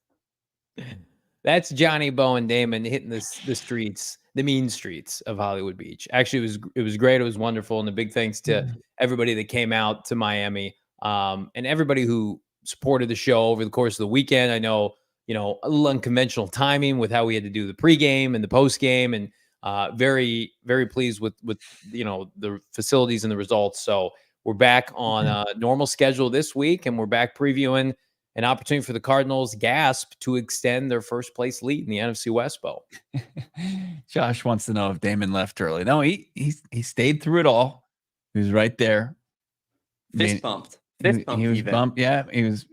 Speaker 2: That's Johnny, Bo, and Damon hitting the streets, the mean streets of Hollywood Beach. Actually, it was great. It was wonderful, and a big thanks to everybody that came out to Miami, and everybody who supported the show over the course of the weekend. I know, a little unconventional timing with how we had to do the pregame and the postgame, and very, very pleased with the facilities and the results. So we're back on a normal schedule this week, and we're back previewing an opportunity for the Cardinals, gasp, to extend their first place lead in the NFC West, Bo.
Speaker 1: Josh wants to know if Damon left early. No, he stayed through it all. He was right there.
Speaker 3: Fist bumped. Fist bumped.
Speaker 1: He was bumped. Yeah, he was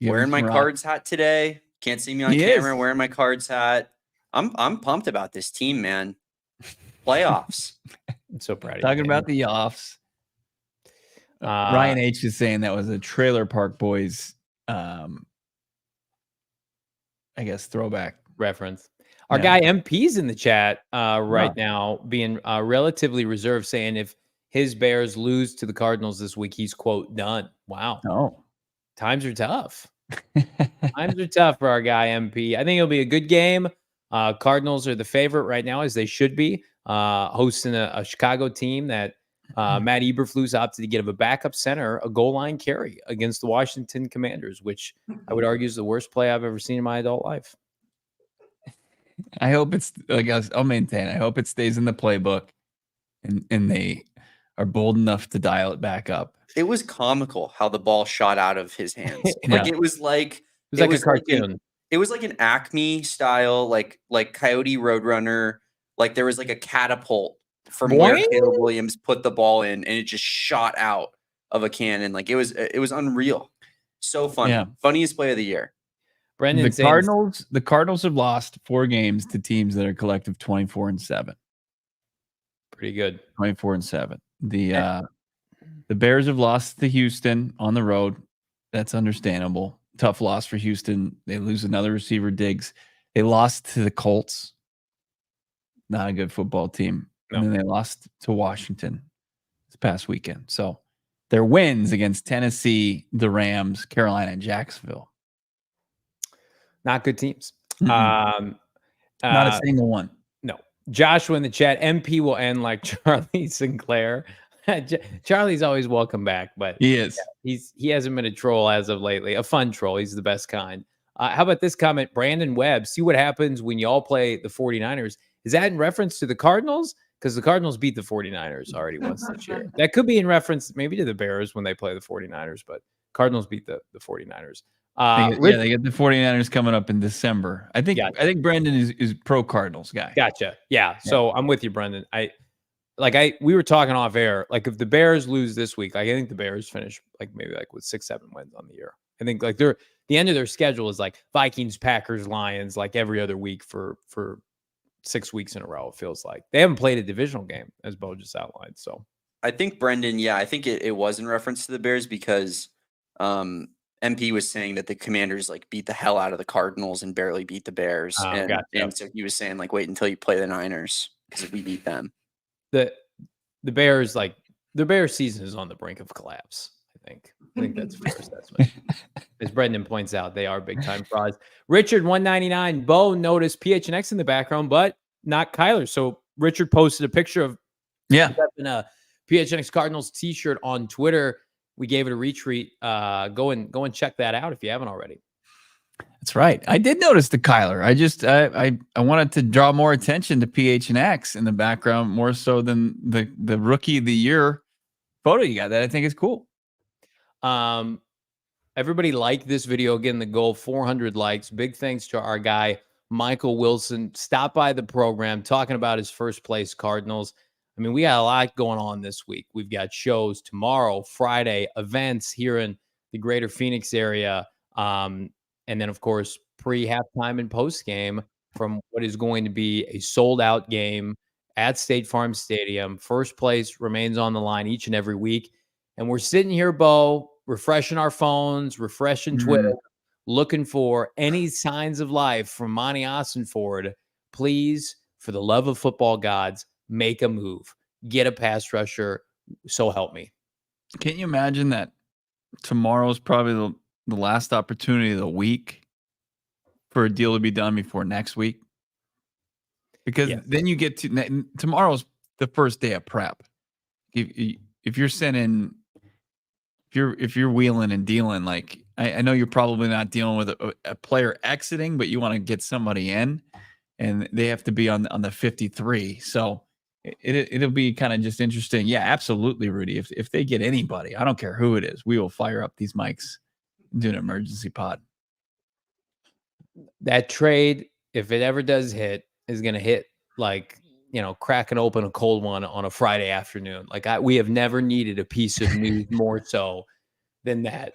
Speaker 3: wearing my Cards hat today. Can't see me on camera wearing my Cards hat. I'm pumped about this team, man. Playoffs.
Speaker 2: I'm so proud of you.
Speaker 1: Talking about the offs. Ryan H is saying that was a Trailer Park Boys I guess throwback
Speaker 2: reference. Our guy MP's in the chat right now, being relatively reserved, saying if his Bears lose to the Cardinals this week, he's, quote, done. Wow.
Speaker 1: Oh,
Speaker 2: times are tough. Times are tough for our guy MP. I think it'll be a good game. Cardinals are the favorite right now, as they should be, hosting a Chicago team that Matt Eberflus opted to give a backup center a goal line carry against the Washington Commanders, which I would argue is the worst play I've ever seen in my adult life.
Speaker 1: I hope it's, I'll maintain. I hope it stays in the playbook, and they are bold enough to dial it back up.
Speaker 3: It was comical how the ball shot out of his hands. It was like
Speaker 2: a cartoon.
Speaker 3: It was like an Acme style, like Coyote Roadrunner. Like there was like a catapult from where Caleb Williams put the ball in, and it just shot out of a cannon. Like it was unreal. So funny. Yeah. Funniest play of the year.
Speaker 2: Brendan,
Speaker 1: the Cardinals have lost 4 games to teams that are collective 24-7.
Speaker 2: Pretty good.
Speaker 1: 24-7. The Bears have lost to Houston on the road. That's understandable. Tough loss for Houston. They lose another receiver, Diggs. They lost to the Colts. Not a good football team. No. And then they lost to Washington this past weekend. So their wins against Tennessee, the Rams, Carolina, and Jacksonville.
Speaker 2: Not good teams.
Speaker 1: Mm-hmm. Not a single one.
Speaker 2: No. Joshua in the chat, MP will end like Charlie Sinclair. Charlie's always welcome back, but
Speaker 1: he is.
Speaker 2: Yeah, he hasn't been a troll as of lately. A fun troll. He's the best kind. How about this comment? Brandon Webb, see what happens when y'all play the 49ers. Is that in reference to the Cardinals? Because the Cardinals beat the 49ers already once this year. That could be in reference maybe to the Bears when they play the 49ers, but Cardinals beat the 49ers.
Speaker 1: They get the 49ers coming up in December. I think Brandon is pro Cardinals guy.
Speaker 2: Gotcha. Yeah. So I'm with you, Brendan. We were talking off air. Like if the Bears lose this week, I think the Bears finish maybe with 6-7 wins on the year. I think the end of their schedule is like Vikings, Packers, Lions, like every other week for 6 weeks in a row. It feels like they haven't played a divisional game, as Bo just outlined. So
Speaker 3: I think Brendan, I think it was in reference to the Bears because MP was saying that the Commanders beat the hell out of the Cardinals and barely beat the Bears. And so he was saying wait until you play the Niners because we beat them.
Speaker 2: The Bears, the Bears season is on the brink of collapse. I think that's a fair assessment. As Brendan points out, they are big time frauds. Richard 199, Bo noticed PHNX in the background, but not Kyler. So Richard posted a picture of in a PHNX Cardinals t-shirt on Twitter. We gave it a retweet. Go and check that out if you haven't already.
Speaker 1: That's right. I did notice the Kyler. I wanted to draw more attention to PHNX in the background, more so than the rookie of the year photo you got. That I think is cool.
Speaker 2: Everybody liked this video. Again, the goal, 400 likes. Big thanks to our guy, Michael Wilson. Stopped by the program talking about his first place Cardinals. I mean, we got a lot going on this week. We've got shows tomorrow, Friday, events here in the greater Phoenix area. And then, of course, pre-halftime and post-game from what is going to be a sold-out game at State Farm Stadium. First place remains on the line each and every week. And we're sitting here, Bo, refreshing our phones, refreshing Twitter, looking for any signs of life from Monti Ossenfort. Please, for the love of football gods, make a move. Get a pass rusher. So help me.
Speaker 1: Can't you imagine that tomorrow's probably the last opportunity of the week for a deal to be done before next week? Because then you get to tomorrow's the first day of prep. If you're sending, if you're wheeling and dealing, like I know you're probably not dealing with a player exiting, but you want to get somebody in, and they have to be on the 53. So it'll be kind of just interesting. Yeah, absolutely, Rudy. If they get anybody, I don't care who it is, we will fire up these mics and do an emergency pod.
Speaker 2: That trade, if it ever does hit, is going to hit like, cracking open a cold one on a Friday afternoon. Like we have never needed a piece of news more so than that.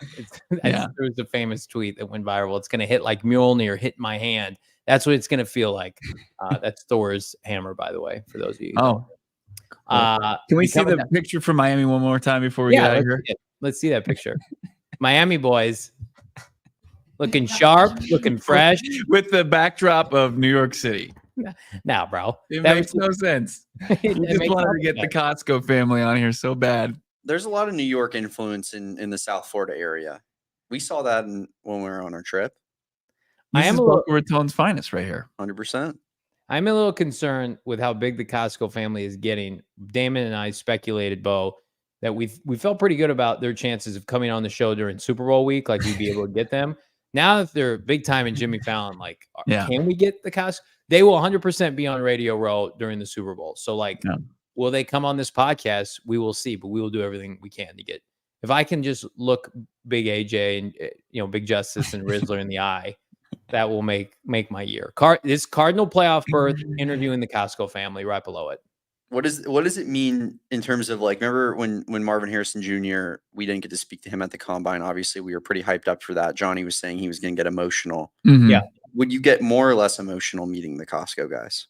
Speaker 2: There was a famous tweet that went viral. It's going to hit like Mjolnir hit my hand. That's what it's going to feel like. That's Thor's hammer, by the way, for those of you.
Speaker 1: Can we see the picture from Miami one more time before we get out of here?
Speaker 2: Let's see that picture. Miami boys looking sharp, looking fresh.
Speaker 1: With the backdrop of New York City.
Speaker 2: Now, bro.
Speaker 1: It makes no sense. We just wanted to get the Costco family on here so bad.
Speaker 3: There's a lot of New York influence in the South Florida area. We saw that when we were on our trip.
Speaker 1: I am Boca Raton's finest right here.
Speaker 3: 100%.
Speaker 2: I'm a little concerned with how big the Costco family is getting. Damon and I speculated, Bo, that we felt pretty good about their chances of coming on the show during Super Bowl week. Like we'd be able to get them. Now that they're big time in Jimmy Fallon, can we get the Costco? They will 100% be on Radio Row during the Super Bowl. So, will they come on this podcast? We will see, but we will do everything we can to get. If I can just look Big AJ and Big Justice and Rizzler in the eye, that will make my year. This Cardinal playoff berth, interviewing the Costco family right below it.
Speaker 3: What does it mean in terms of remember when Marvin Harrison Jr., we didn't get to speak to him at the combine. Obviously, we were pretty hyped up for that. Johnny was saying he was going to get emotional.
Speaker 1: Mm-hmm.
Speaker 2: Yeah.
Speaker 3: Would you get more or less emotional meeting the Costco guys?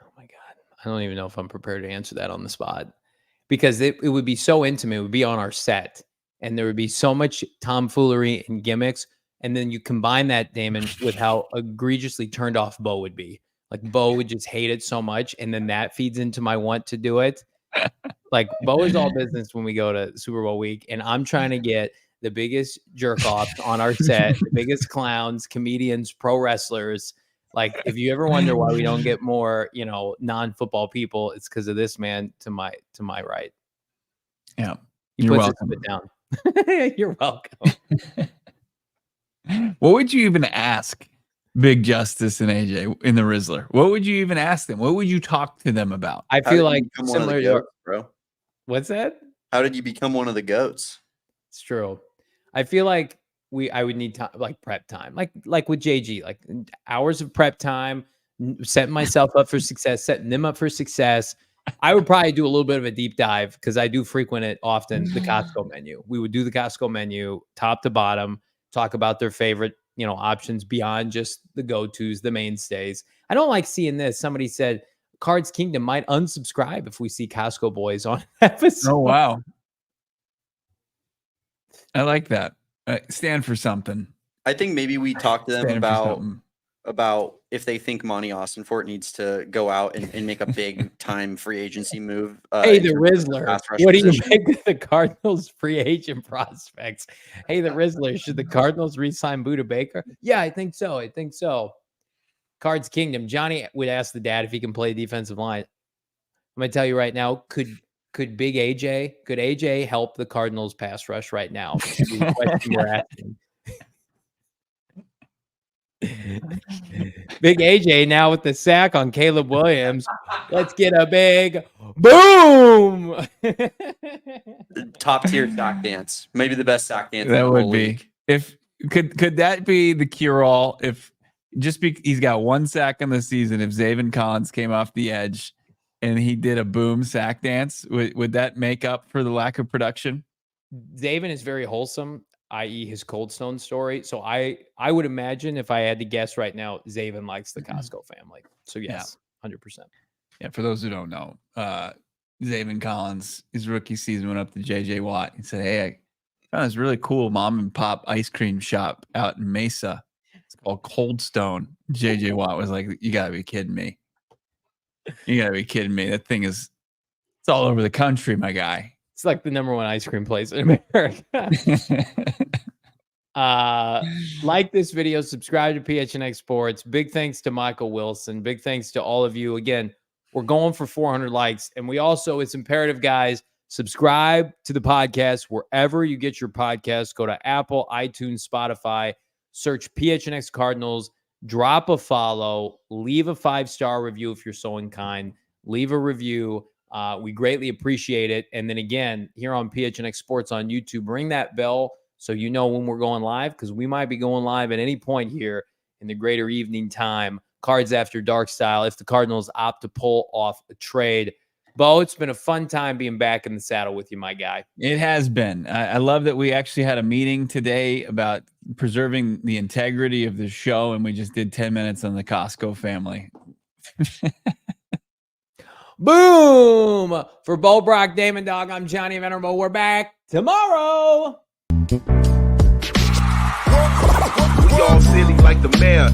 Speaker 2: Oh my God. I don't even know if I'm prepared to answer that on the spot, because it would be so intimate. It would be on our set and there would be so much tomfoolery and gimmicks. And then you combine that, Damon, with how egregiously turned off Bo would be. Like Bo would just hate it so much. And then that feeds into my want to do it. Like Bo is all business when we go to Super Bowl week. And I'm trying to get the biggest jerk offs on our set, the biggest clowns, comedians, pro wrestlers. Like if you ever wonder why we don't get more, non-football people, it's because of this man to my right.
Speaker 1: Yeah.
Speaker 2: You're welcome. Down. You're welcome.
Speaker 1: What would you even ask Big Justice and AJ in the Rizzler? What would you even ask them? What would you talk to them about?
Speaker 2: I feel like similar
Speaker 3: to bro.
Speaker 2: What's that?
Speaker 3: How did you become one of the goats?
Speaker 2: It's true. I feel like I would need time, prep time, like with JG, hours of prep time, setting myself up for success, setting them up for success. I would probably do a little bit of a deep dive because I do frequent it often. The Costco menu. We would do the Costco menu top to bottom, talk about their favorite, options beyond just the go-tos, the mainstays. I don't like seeing this. Somebody said Cards Kingdom might unsubscribe if we see Costco boys on episode.
Speaker 1: Oh, wow. I like that. Stand for something.
Speaker 3: I think maybe we talk to them about if they think Monti Ossenfort needs to go out and make a big time free agency move.
Speaker 2: Hey, the Rizzler. What do you make of the Cardinals free agent prospects? Hey, the Rizzler. Should the Cardinals re-sign Budda Baker? Yeah, I think so. Cards Kingdom. Johnny would ask the dad if he can play defensive line. I'm going to tell you right now, could Big AJ, could AJ help the Cardinals pass rush right now? The question we're asking. Big AJ now with the sack on Caleb Williams. Let's get a big boom.
Speaker 3: Top tier sack dance. Maybe the best sack dance.
Speaker 1: That would be. If could that be the cure all? If he's got one sack in the season. If Zaven Collins came off the edge and he did a boom sack dance, would that make up for the lack of production?
Speaker 2: Zaven is very wholesome, i.e. his Cold Stone story. So I would imagine, if I had to guess right now, Zaven likes the Costco family. So yes, 100%.
Speaker 1: Yeah, for those who don't know, Zaven Collins, his rookie season, went up to JJ Watt and said, hey, I found this really cool mom and pop ice cream shop out in Mesa. It's called Cold Stone. JJ Watt was like, you gotta be kidding me. You gotta be kidding me. That thing it's all over the country, my guy.
Speaker 2: It's like the #1 ice cream place in America. Like this video, subscribe to PHNX Sports. Big thanks to Michael Wilson. Big thanks to all of you. Again, we're going for 400 likes. And we also, it's imperative, guys, subscribe to the podcast wherever you get your podcasts. Go to Apple, iTunes, Spotify, search PHNX Cardinals, drop a follow, leave a 5-star review if you're so inclined, leave a review. We greatly appreciate it. And then again, here on PHNX Sports on YouTube, ring that bell so you know when we're going live, because we might be going live at any point here in the greater evening time, Cards After Dark style, if the Cardinals opt to pull off a trade. Bo, it's been a fun time being back in the saddle with you, my guy.
Speaker 1: It has been. I love that we actually had a meeting today about preserving the integrity of the show, and we just did 10 minutes on the Costco family.
Speaker 2: Boom! For Bo, Brack, Damon, Dawg, I'm Johnny Venerable. We're back tomorrow.
Speaker 5: We all silly like the mayor.